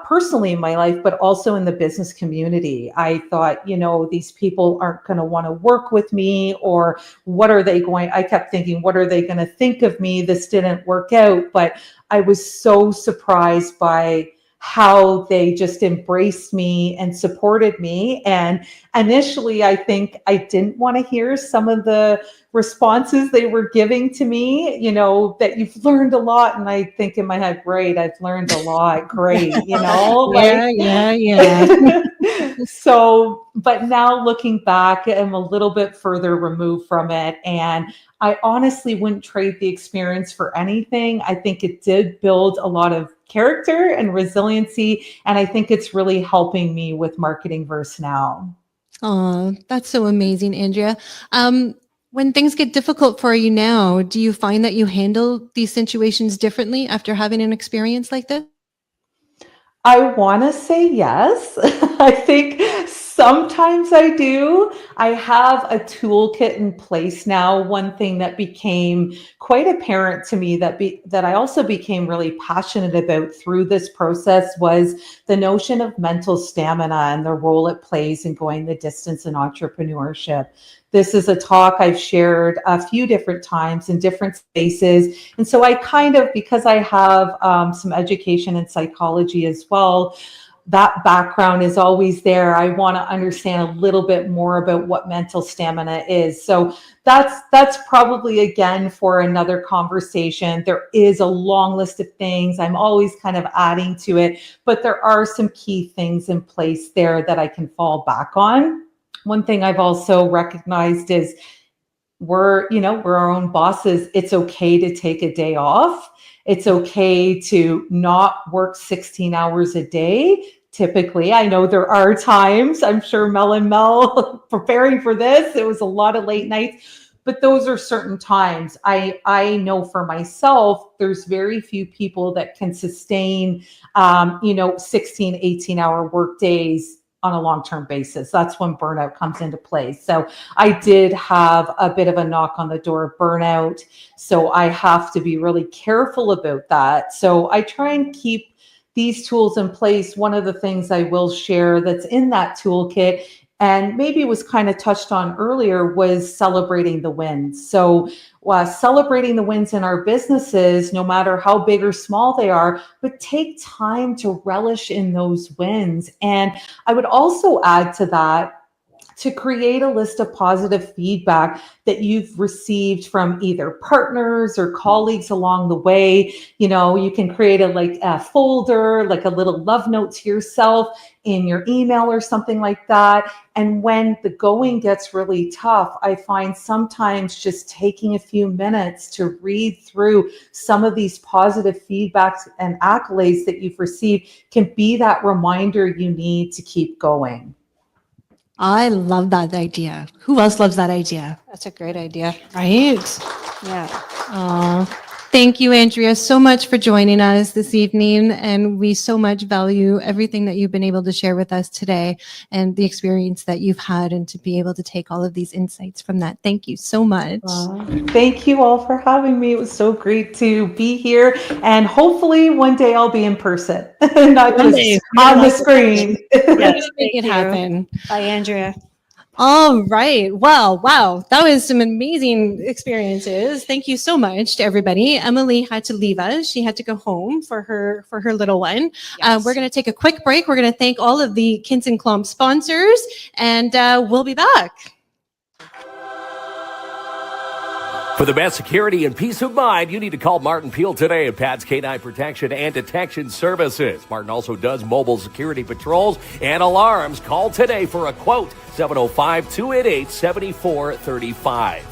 personally in my life, but also in the business community. I thought, these people aren't going to want to work with me, or I kept thinking, what are they going to think of me? This didn't work out. But I was so surprised by how they just embraced me and supported me. And initially, I think I didn't want to hear some of the responses they were giving to me, that you've learned a lot. And I think in my head, great, I've learned a lot. Great, Yeah. So, but now looking back, I'm a little bit further removed from it. And I honestly wouldn't trade the experience for anything. I think it did build a lot of character and resiliency. And I think it's really helping me with MarketingVerse now. Oh, that's so amazing, Andrea. When things get difficult for you now, do you find that you handle these situations differently after having an experience like this? I want to say yes. I think Sometimes I do. I have a toolkit in place now. One thing that became quite apparent to me that I also became really passionate about through this process was the notion of mental stamina and the role it plays in going the distance in entrepreneurship. This is a talk I've shared a few different times in different spaces. And so I kind of, because I have some education in psychology as well, that background is always there. I want to understand a little bit more about what mental stamina is. So that's probably, again, for another conversation. There is a long list of things. I'm always kind of adding to it, but there are some key things in place there that I can fall back on. One thing I've also recognized is we're our own bosses. It's okay to take a day off. It's okay to not work 16 hours a day. Typically, I know there are times, I'm sure Mel preparing for this, it was a lot of late nights, but those are certain times. I know for myself, there's very few people that can sustain, 16, 18-hour work days on a long-term basis. That's when burnout comes into play. So I did have a bit of a knock on the door of burnout. So I have to be really careful about that. So I try and keep these tools in place. One of the things I will share that's in that toolkit, and maybe it was kind of touched on earlier, was celebrating the wins. So celebrating the wins in our businesses, no matter how big or small they are, but take time to relish in those wins. And I would also add to that, to create a list of positive feedback that you've received from either partners or colleagues along the way. You can create a folder, like a little love note to yourself in your email or something like that. And when the going gets really tough, I find sometimes just taking a few minutes to read through some of these positive feedbacks and accolades that you've received can be that reminder you need to keep going. I love that idea. Who else loves that idea? That's a great idea. Right? Yeah. Thank you, Andrea, so much for joining us this evening. And we so much value everything that you've been able to share with us today and the experience that you've had, and to be able to take all of these insights from that. Thank you so much. Thank you all for having me. It was so great to be here. And hopefully one day I'll be in person, not just on the screen. Yes, make it happen. Bye, Andrea. All right. Well, wow. That was some amazing experiences. Thank you so much to everybody. Emily had to leave us. She had to go home for her little one. Yes. We're going to take a quick break. We're going to thank all of the KINZ and KLOMP sponsors, and we'll be back. For the best security and peace of mind, you need to call Martin Peel today at Pat's K-9 Protection and Detection Services. Martin also does mobile security patrols and alarms. Call today for a quote, 705-288-7435.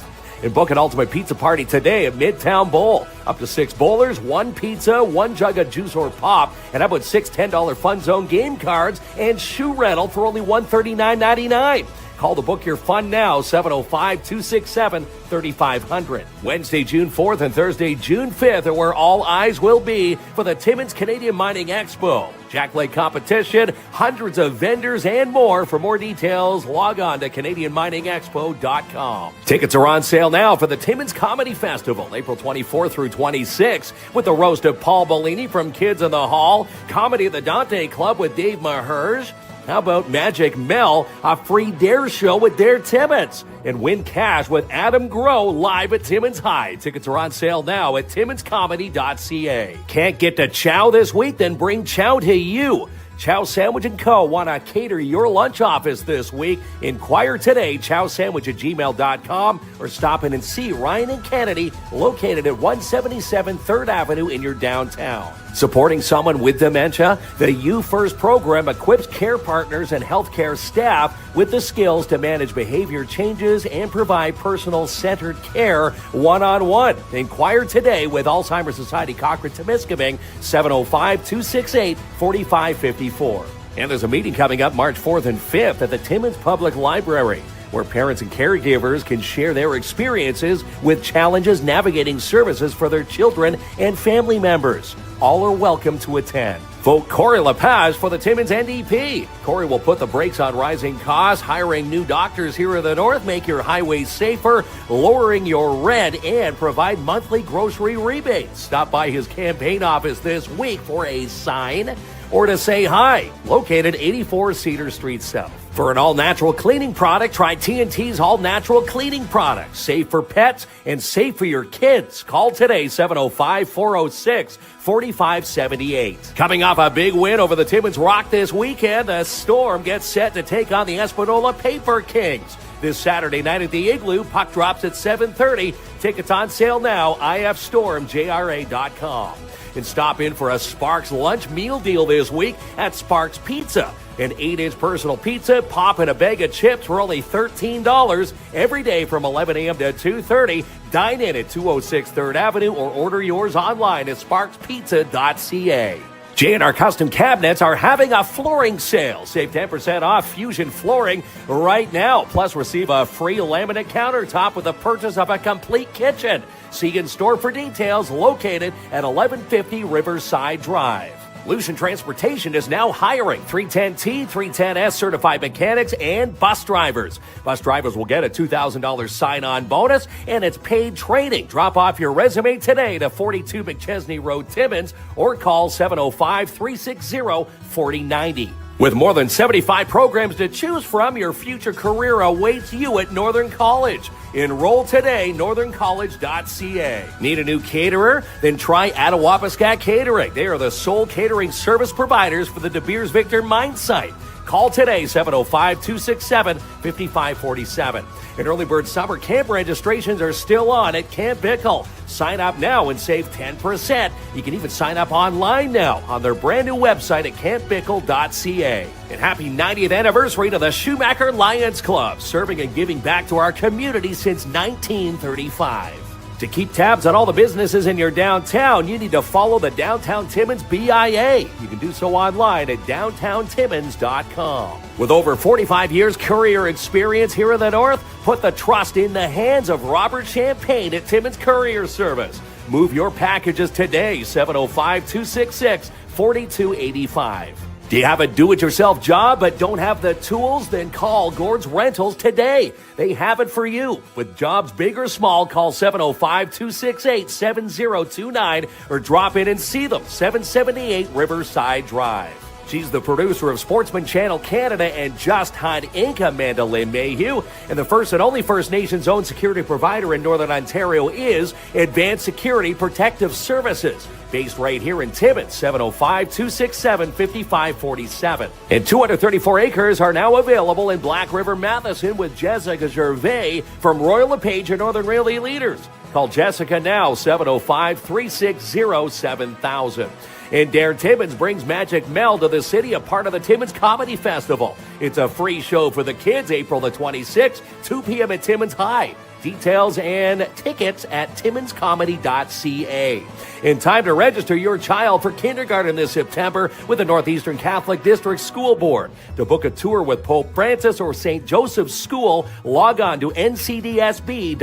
And book an ultimate pizza party today at Midtown Bowl. Up to 6 bowlers, 1 pizza, 1 jug of juice or pop, and how about 6 $10 Fun Zone game cards and shoe rental for only $139.99. Call to book your fun now, 705-267-3500. Wednesday, June 4th and Thursday, June 5th are where all eyes will be for the Timmins Canadian Mining Expo. Jack Lake competition, hundreds of vendors, and more. For more details, log on to CanadianMiningExpo.com. Tickets are on sale now for the Timmins Comedy Festival, April 24th through 26th, with the roast of Paul Bellini from Kids in the Hall, comedy at the Dante Club with Dave Maherge. How about Magic Mel, a free Dare show with Dare Timmins, and win cash with Adam Groh live at Timmins High. Tickets are on sale now at timminscomedy.ca. Can't get to Chow this week? Then bring Chow to you. Chow Sandwich & Co. want to cater your lunch office this week. Inquire today, chowsandwich@gmail.com, or stop in and see Ryan and Kennedy, located at 177 3rd Avenue in your downtown. Supporting someone with dementia, the You First program equips care partners and healthcare staff with the skills to manage behavior changes and provide personal-centered care one-on-one. Inquire today with Alzheimer's Society Cochrane-Temiskaming, 705-268-4554. And there's a meeting coming up March 4th and 5th at the Timmins Public Library, where parents and caregivers can share their experiences with challenges navigating services for their children and family members. All are welcome to attend. Vote Corey LePage for the Timmins NDP. Corey will put the brakes on rising costs, hiring new doctors here in the north, make your highways safer, lowering your rent, and provide monthly grocery rebates. Stop by his campaign office this week for a sign or to say hi. Located 84 Cedar Street South. For an all-natural cleaning product, try TNT's all-natural cleaning products. Safe for pets and safe for your kids. Call today, 705-406-4578. Coming off a big win over the Timmins Rock this weekend, the Storm gets set to take on the Espanola Paper Kings. This Saturday night at the Igloo, puck drops at 7:30. Tickets on sale now, ifstormjra.com. And stop in for a Sparks lunch meal deal this week at Sparks Pizza. An 8-inch personal pizza, pop, and a bag of chips for only $13 every day from 11 a.m. to 2:30. Dine in at 206 3rd Avenue or order yours online at sparkspizza.ca. J&R Custom Cabinets are having a flooring sale. Save 10% off Fusion flooring right now. Plus, receive a free laminate countertop with the purchase of a complete kitchen. See in store for details, located at 1150 Riverside Drive. Lucian Transportation is now hiring 310T, 310S certified mechanics and bus drivers. Bus drivers will get a $2,000 sign-on bonus, and it's paid training. Drop off your resume today to 42 McChesney Road, Timmins, or call 705-360-4090. With more than 75 programs to choose from, your future career awaits you at Northern College. Enroll today, northerncollege.ca. Need a new caterer? Then try Attawapiskat Catering. They are the sole catering service providers for the De Beers Victor Mine site. Call today, 705-267-5547. And early bird summer camp registrations are still on at Camp Bickle. Sign up now and save 10%. You can even sign up online now on their brand new website at campbickle.ca. And happy 90th anniversary to the Schumacher Lions Club, serving and giving back to our community since 1935. To keep tabs on all the businesses in your downtown, you need to follow the Downtown Timmins BIA. You can do so online at downtowntimmins.com. With over 45 years courier experience here in the North, put the trust in the hands of Robert Champagne at Timmins Courier Service. Move your packages today, 705-266-4285. Do you have a do-it-yourself job but don't have the tools? Then call Gord's Rentals today. They have it for you. With jobs big or small, call 705-268-7029 or drop in and see them, 778 Riverside Drive. She's the producer of Sportsman Channel Canada and Just Hunt Inc., Amanda Lynn Mayhew. And the first and only First Nations-owned security provider in Northern Ontario is Advanced Security Protective Services. Based right here in Timmins, 705-267-5547. And 234 acres are now available in Black River, Matheson with Jessica Gervais from Royal LePage and Northern Realty Leaders. Call Jessica now, 705-360-7000. And Dare Timmins brings Magic Mel to the city, a part of the Timmins Comedy Festival. It's a free show for the kids, April the 26th, 2 p.m. at Timmins High. Details and tickets at timminscomedy.ca. In time to register your child for kindergarten this September with the Northeastern Catholic District School Board. To book a tour with Pope Francis or St. Joseph's School, log on to ncdsb.on.ca.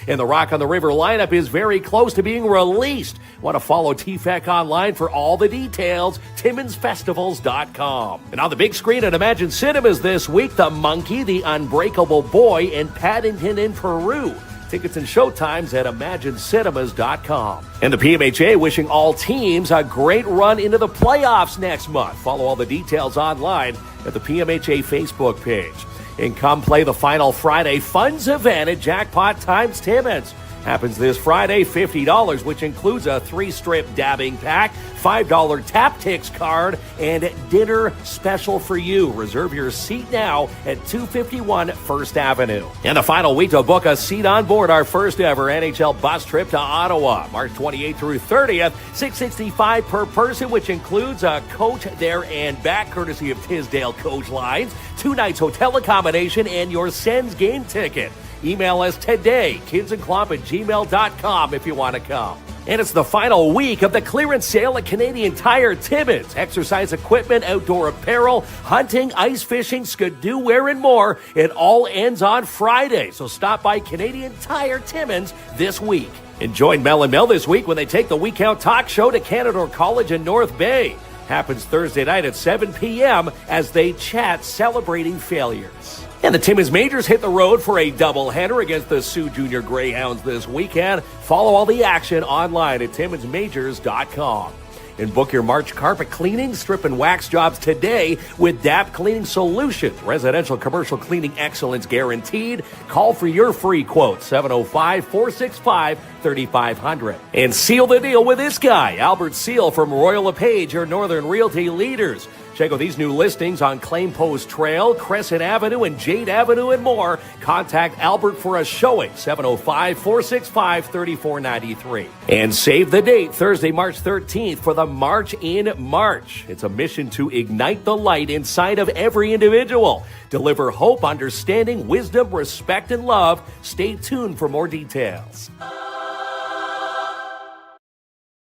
And the Rock on the River lineup is very close to being released. Want to follow TFEC online for all the details, timminsfestivals.com. And on the big screen at Imagine Cinemas this week, The Monkey, The Unbreakable Boy, and Paddington in Peru. Tickets and showtimes at imaginecinemas.com. And the PMHA wishing all teams a great run into the playoffs next month. Follow all the details online at the PMHA Facebook page. And come play the final Friday Funds event at Jackpot Times Timmins. Happens this Friday, $50, which includes a 3-strip dabbing pack, $5 TapTix card, and dinner special for you. Reserve your seat now at 251 First Avenue. And the final week to book a seat on board our first ever NHL bus trip to Ottawa, March 28th through 30th, $665 per person, which includes a coach there and back, courtesy of Tisdale Coach Lines, 2 nights hotel accommodation, and your Sens game ticket. Email us today, kinsandklomp@gmail.com if you want to come. And it's the final week of the clearance sale at Canadian Tire Timmins. Exercise equipment, outdoor apparel, hunting, ice fishing, skidoo wear, and more. It all ends on Friday, so stop by Canadian Tire Timmins this week. And join Mel and Mel this week when they take the Week Out Talk Show to Canadore College in North Bay. Happens Thursday night at 7 p.m. as they chat celebrating failures. And the Timmins Majors hit the road for a doubleheader against the Sioux Junior Greyhounds this weekend. Follow all the action online at timminsmajors.com. And book your March carpet cleaning, strip and wax jobs today with DAP Cleaning Solutions. Residential commercial cleaning excellence guaranteed. Call for your free quote, 705-465-3500. And seal the deal with this guy, Albert Seal from Royal LePage, your Northern Realty leaders. Check out these new listings on Claim Post Trail, Crescent Avenue, and Jade Avenue, and more. Contact Albert for a showing, 705-465-3493. And save the date, Thursday, March 13th, for the March in March. It's a mission to ignite the light inside of every individual. Deliver hope, understanding, wisdom, respect, and love. Stay tuned for more details.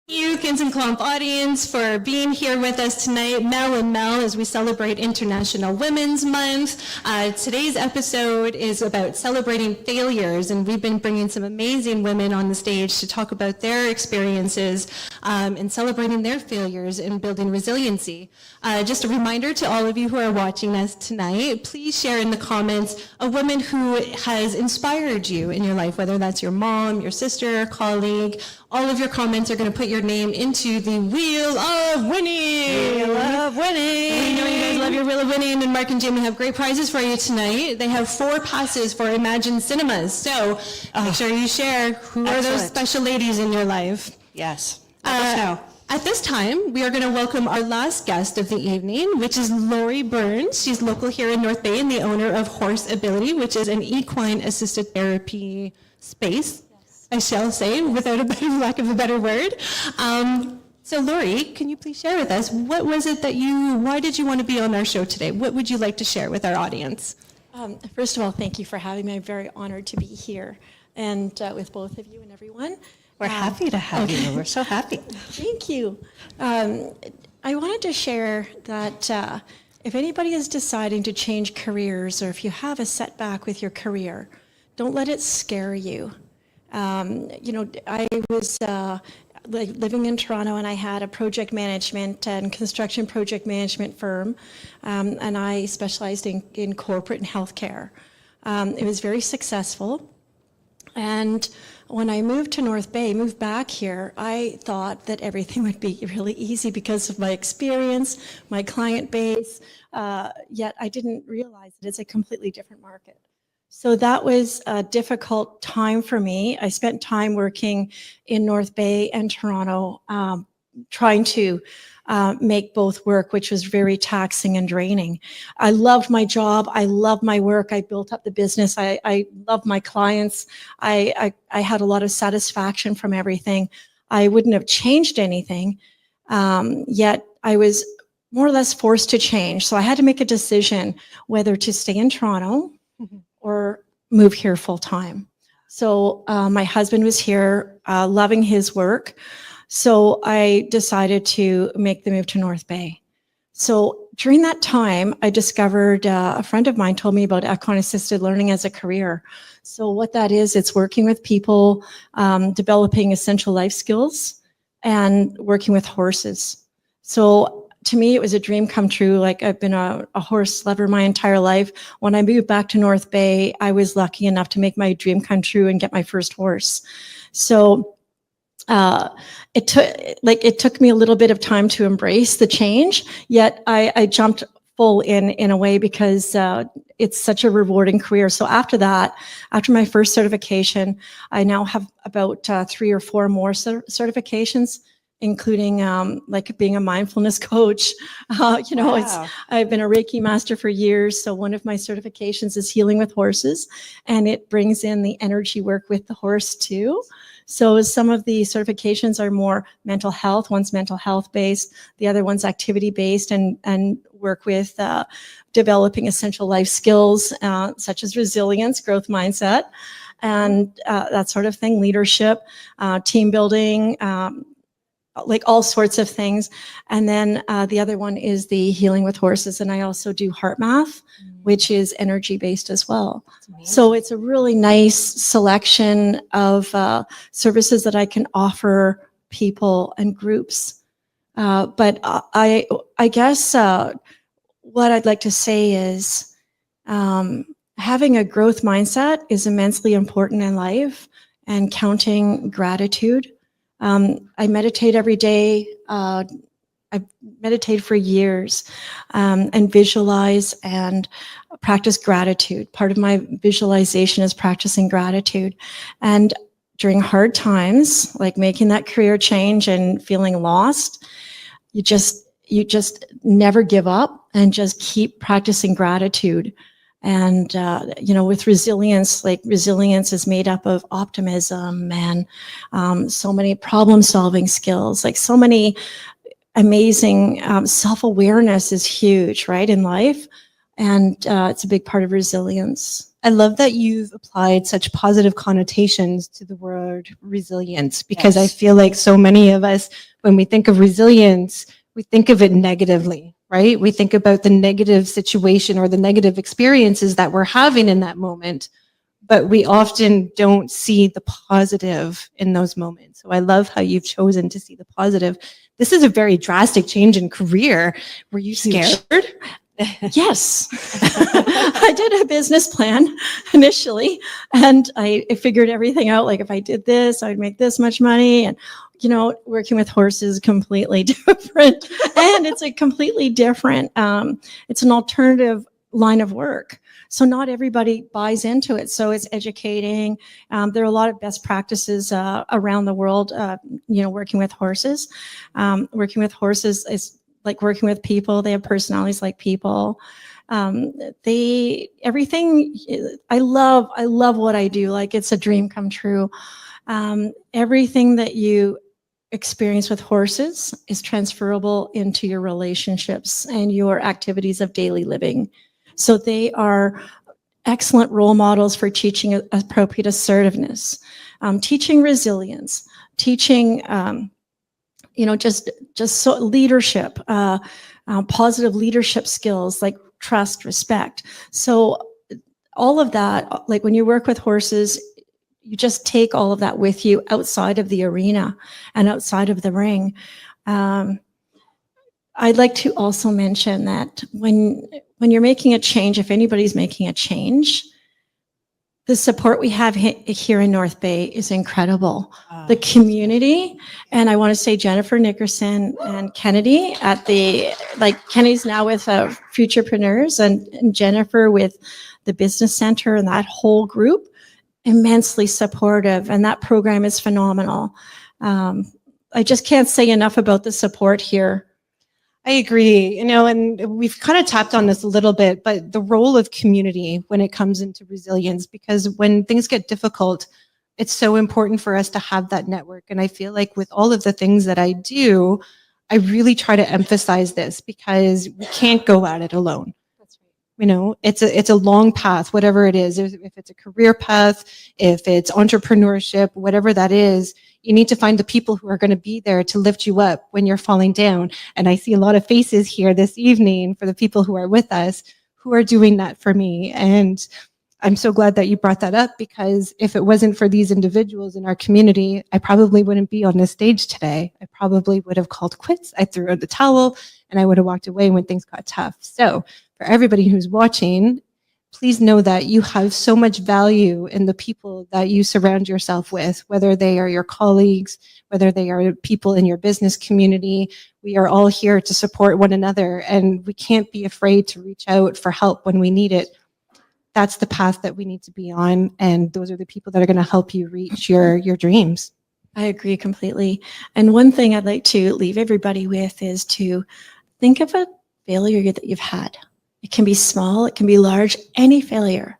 Thank you, KINZ and KLOMP audience, for being here with us tonight. Mel and Mel, as we celebrate International Women's Month. Today's episode is about celebrating failures, and we've been bringing some amazing women on the stage to talk about their experiences and celebrating their failures and building resiliency. Just a reminder to all of you who are watching us tonight, please share in the comments a woman who has inspired you in your life, whether that's your mom, your sister, colleague. All of your comments are going to put your name into the Wheel of Winning. Wheel of Winning. We know you guys love your Wheel of Winning, and Mark and Jamie have great prizes for you tonight. They have 4 passes for Imagine Cinemas. So make sure you share who are those special ladies in your life. Yes. Let us know. At this time, we are going to welcome our last guest of the evening, which is Lori Burns. She's local here in North Bay and the owner of Horse Ability, which is an equine assisted therapy space, I shall say, without a lack of a better word. So Lori, can you please share with us, what was it that why did you want to be on our show today? What would you like to share with our audience? First of all, thank you for having me. I'm very honored to be here and with both of you and everyone. We're happy to have you. We're so happy. Thank you. I wanted to share that if anybody is deciding to change careers, or if you have a setback with your career, don't let it scare you. I was living in Toronto, and I had a project management and construction project management firm, and I specialized in corporate and healthcare. It was very successful. And when I moved back here, I thought that everything would be really easy because of my experience, my client base, yet I didn't realize that it's a completely different market. So that was a difficult time for me. I spent time working in North Bay and Toronto, trying to make both work, which was very taxing and draining. I loved my job. I loved my work. I built up the business. I loved my clients. I had a lot of satisfaction from everything. I wouldn't have changed anything, yet I was more or less forced to change. So I had to make a decision whether to stay in Toronto or move here full time. So my husband was here, loving his work. So I decided to make the move to North Bay. So during that time, I discovered a friend of mine told me about equine assisted learning as a career. So what that is, it's working with people, developing essential life skills, and working with horses. So to me, it was a dream come true. Like, I've been a horse lover my entire life. When I moved back to North Bay, I was lucky enough to make my dream come true and get my first horse. So it took me a little bit of time to embrace the change, yet I jumped full in a way because it's such a rewarding career. So after that, after my first certification, I now have about 3 or 4 more certifications, including like being a mindfulness coach. Wow. I've been a Reiki master for years. So one of my certifications is healing with horses, and it brings in the energy work with the horse too. So some of the certifications are more mental health. One's mental health based, the other one's activity based, and work with developing essential life skills such as resilience, growth mindset, and that sort of thing, leadership, team building, like all sorts of things. And then the other one is the healing with horses. And I also do heart math, which is energy based as well. So it's a really nice selection of services that I can offer people and groups. But I guess what I'd like to say is having a growth mindset is immensely important in life, and counting gratitude. I meditate every day. I've meditated for years, and visualize and practice gratitude. Part of my visualization is practicing gratitude. And during hard times, like making that career change and feeling lost, you just never give up and just keep practicing gratitude. And, with resilience, like resilience is made up of optimism and so many problem solving skills, like so many amazing self-awareness is huge, right, in life. And it's a big part of resilience. I love that you've applied such positive connotations to the word resilience, because I feel like so many of us, when we think of resilience, we think of it negatively, right? We think about the negative situation or the negative experiences that we're having in that moment, but we often don't see the positive in those moments. So I love how you've chosen to see the positive. This is a very drastic change in career. Were you scared? Yes. I did a business plan initially, and I figured everything out. Like if I did this, I'd make this much money. And, working with horses is completely different. And it's a completely different, it's an alternative line of work. So not everybody buys into it. So it's educating. There are a lot of best practices around the world, working with horses. Working with horses is like working with people. They have personalities like people. Everything, I love what I do. Like it's a dream come true. Everything that you experience with horses is transferable into your relationships and your activities of daily living. So they are excellent role models for teaching appropriate assertiveness, teaching resilience, teaching, just so leadership, positive leadership skills like trust, respect. So all of that, like when you work with horses, you just take all of that with you outside of the arena and outside of the ring. I'd like to also mention that when you're making a change, if anybody's making a change, the support we have here in North Bay is incredible. The community, and I want to say Jennifer Nickerson and Kennedy Kennedy's now with Futurepreneurs and Jennifer with the Business Center and that whole group, immensely supportive, and that program is phenomenal. I just can't say enough about the support here. I agree, and we've kind of tapped on this a little bit, but the role of community when it comes into resilience, because when things get difficult, it's so important for us to have that network. And I feel like with all of the things that I do, I really try to emphasize this because we can't go at it alone. That's right. It's a long path, whatever it is. If it's a career path, if it's entrepreneurship, whatever that is, you need to find the people who are going to be there to lift you up when you're falling down. And I see a lot of faces here this evening for the people who are with us who are doing that for me. And I'm so glad that you brought that up, because if it wasn't for these individuals in our community, I probably wouldn't be on this stage today. I probably would have called quits. I threw out the towel and I would have walked away when things got tough. So for everybody who's watching, please know that you have so much value in the people that you surround yourself with, whether they are your colleagues, whether they are people in your business community. We are all here to support one another, and we can't be afraid to reach out for help when we need it. That's the path that we need to be on, and those are the people that are going to help you reach your dreams. I agree completely. And one thing I'd like to leave everybody with is to think of a failure that you've had. It can be small, it can be large, any failure.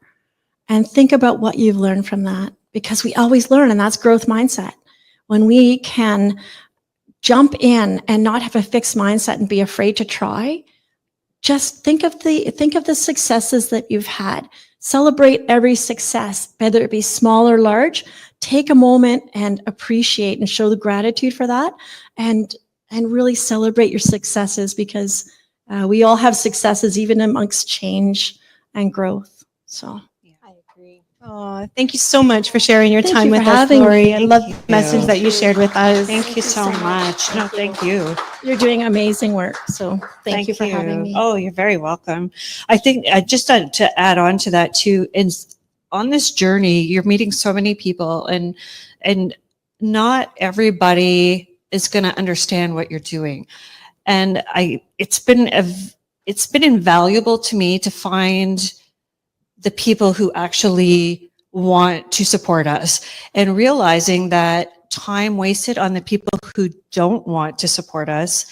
And think about what you've learned from that, because we always learn, and that's growth mindset. When we can jump in and not have a fixed mindset and be afraid to try, just think of the successes that you've had. Celebrate every success, whether it be small or large. take a moment and appreciate and show the gratitude for that, and really celebrate your successes, because we all have successes even amongst change and growth. So. Oh, thank you so much for sharing your Thank time you with for us, having Lori. me. I Thank love you. the message that you shared with us. Thank you so much. No, thank you. You're doing amazing work. So thank you for having me. Oh, you're very welcome. I think just to add on to that too, on this journey, you're meeting so many people, and not everybody is going to understand what you're doing. And it's been invaluable to me to find the people who actually want to support us, and realizing that time wasted on the people who don't want to support us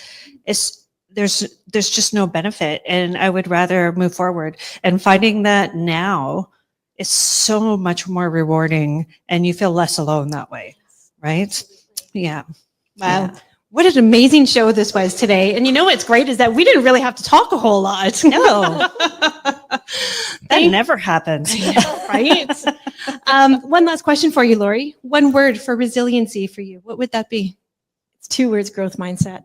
there's just no benefit. And I would rather move forward, and finding that now is so much more rewarding, and you feel less alone that way. Right? Yeah. Wow. Yeah. What an amazing show this was today. And you know what's great is that we didn't really have to talk a whole lot. No. That never happens. Right? One last question for you, Lori. One word for resiliency for you. What would that be? It's 2 words: growth mindset.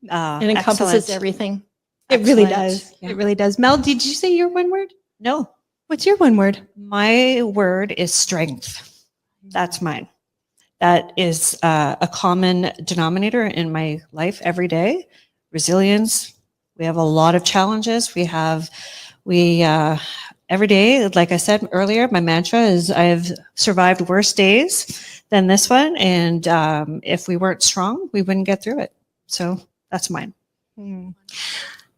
It encompasses Excellent. everything. It really Excellent. does. Yeah. It really does. Mel, did you say your one word? No, What's your one word? my word is strength. That's mine. That is a common denominator in my life every day. Resilience. We have a lot of challenges. Every day, like I said earlier, my mantra is I've survived worse days than this one. And if we weren't strong, we wouldn't get through it. So that's mine.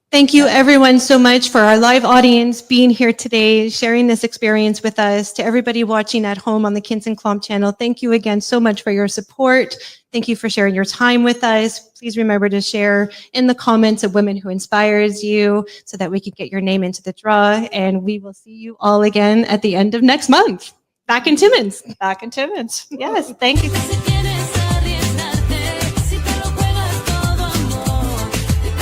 Thank you everyone so much for our live audience being here today, sharing this experience with us. To everybody watching at home on the KINZ and KLOMP channel, thank you again so much for your support. Thank you for sharing your time with us. Please remember to share in the comments a woman who inspires you so that we can get your name into the draw. And we will see you all again at the end of next month. Back in Timmins. Back in Timmins. Yes, thank you. Si quieres arriesgarte, si te lo juegas todo amor,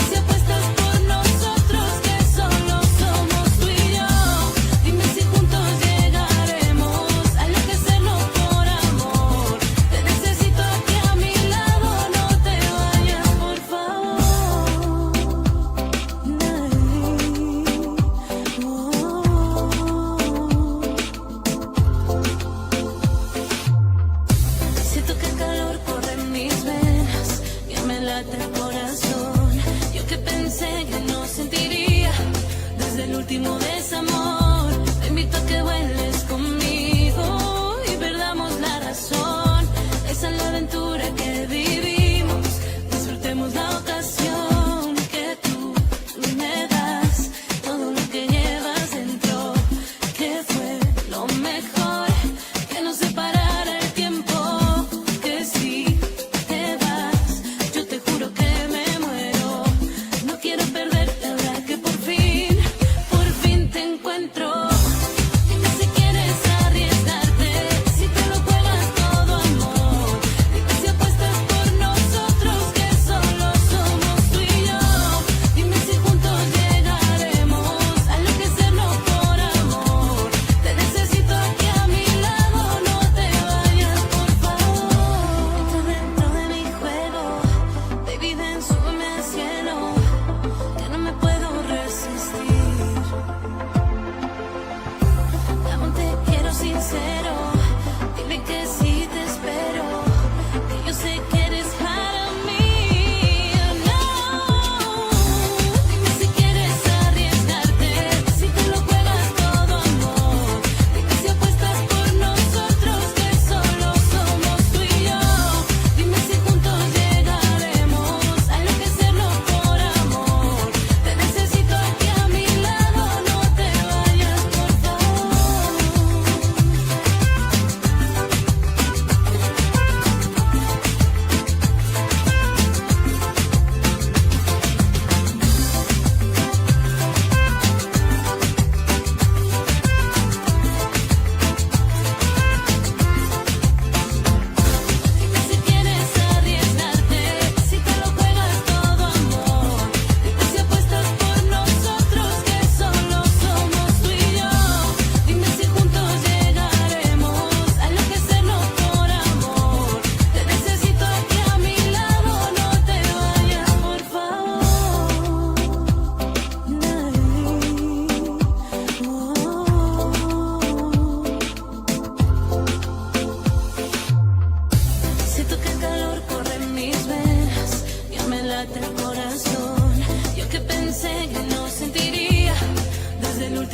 si apuestas por nosotros que solo somos tú y yo, dime si juntos llegaremos a enloquecernos por amor. Te necesito aquí a mi lado, no te vayas por favor. Siento que el calor corre en mis venas, que me late el corazón. Yo que pensé que no sentiría desde el último desamor. Te invito a que vueles conmigo y perdamos la razón. Esa es la aventura que vivimos. Disfrutemos la ocasión que tú me das, todo lo que llevas dentro, que fue lo mejor, que nos separara el tiempo. Que si te vas, yo te juro que me muero. No quiero perderte ahora que por fin te encuentro. Dime si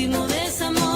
último desamor.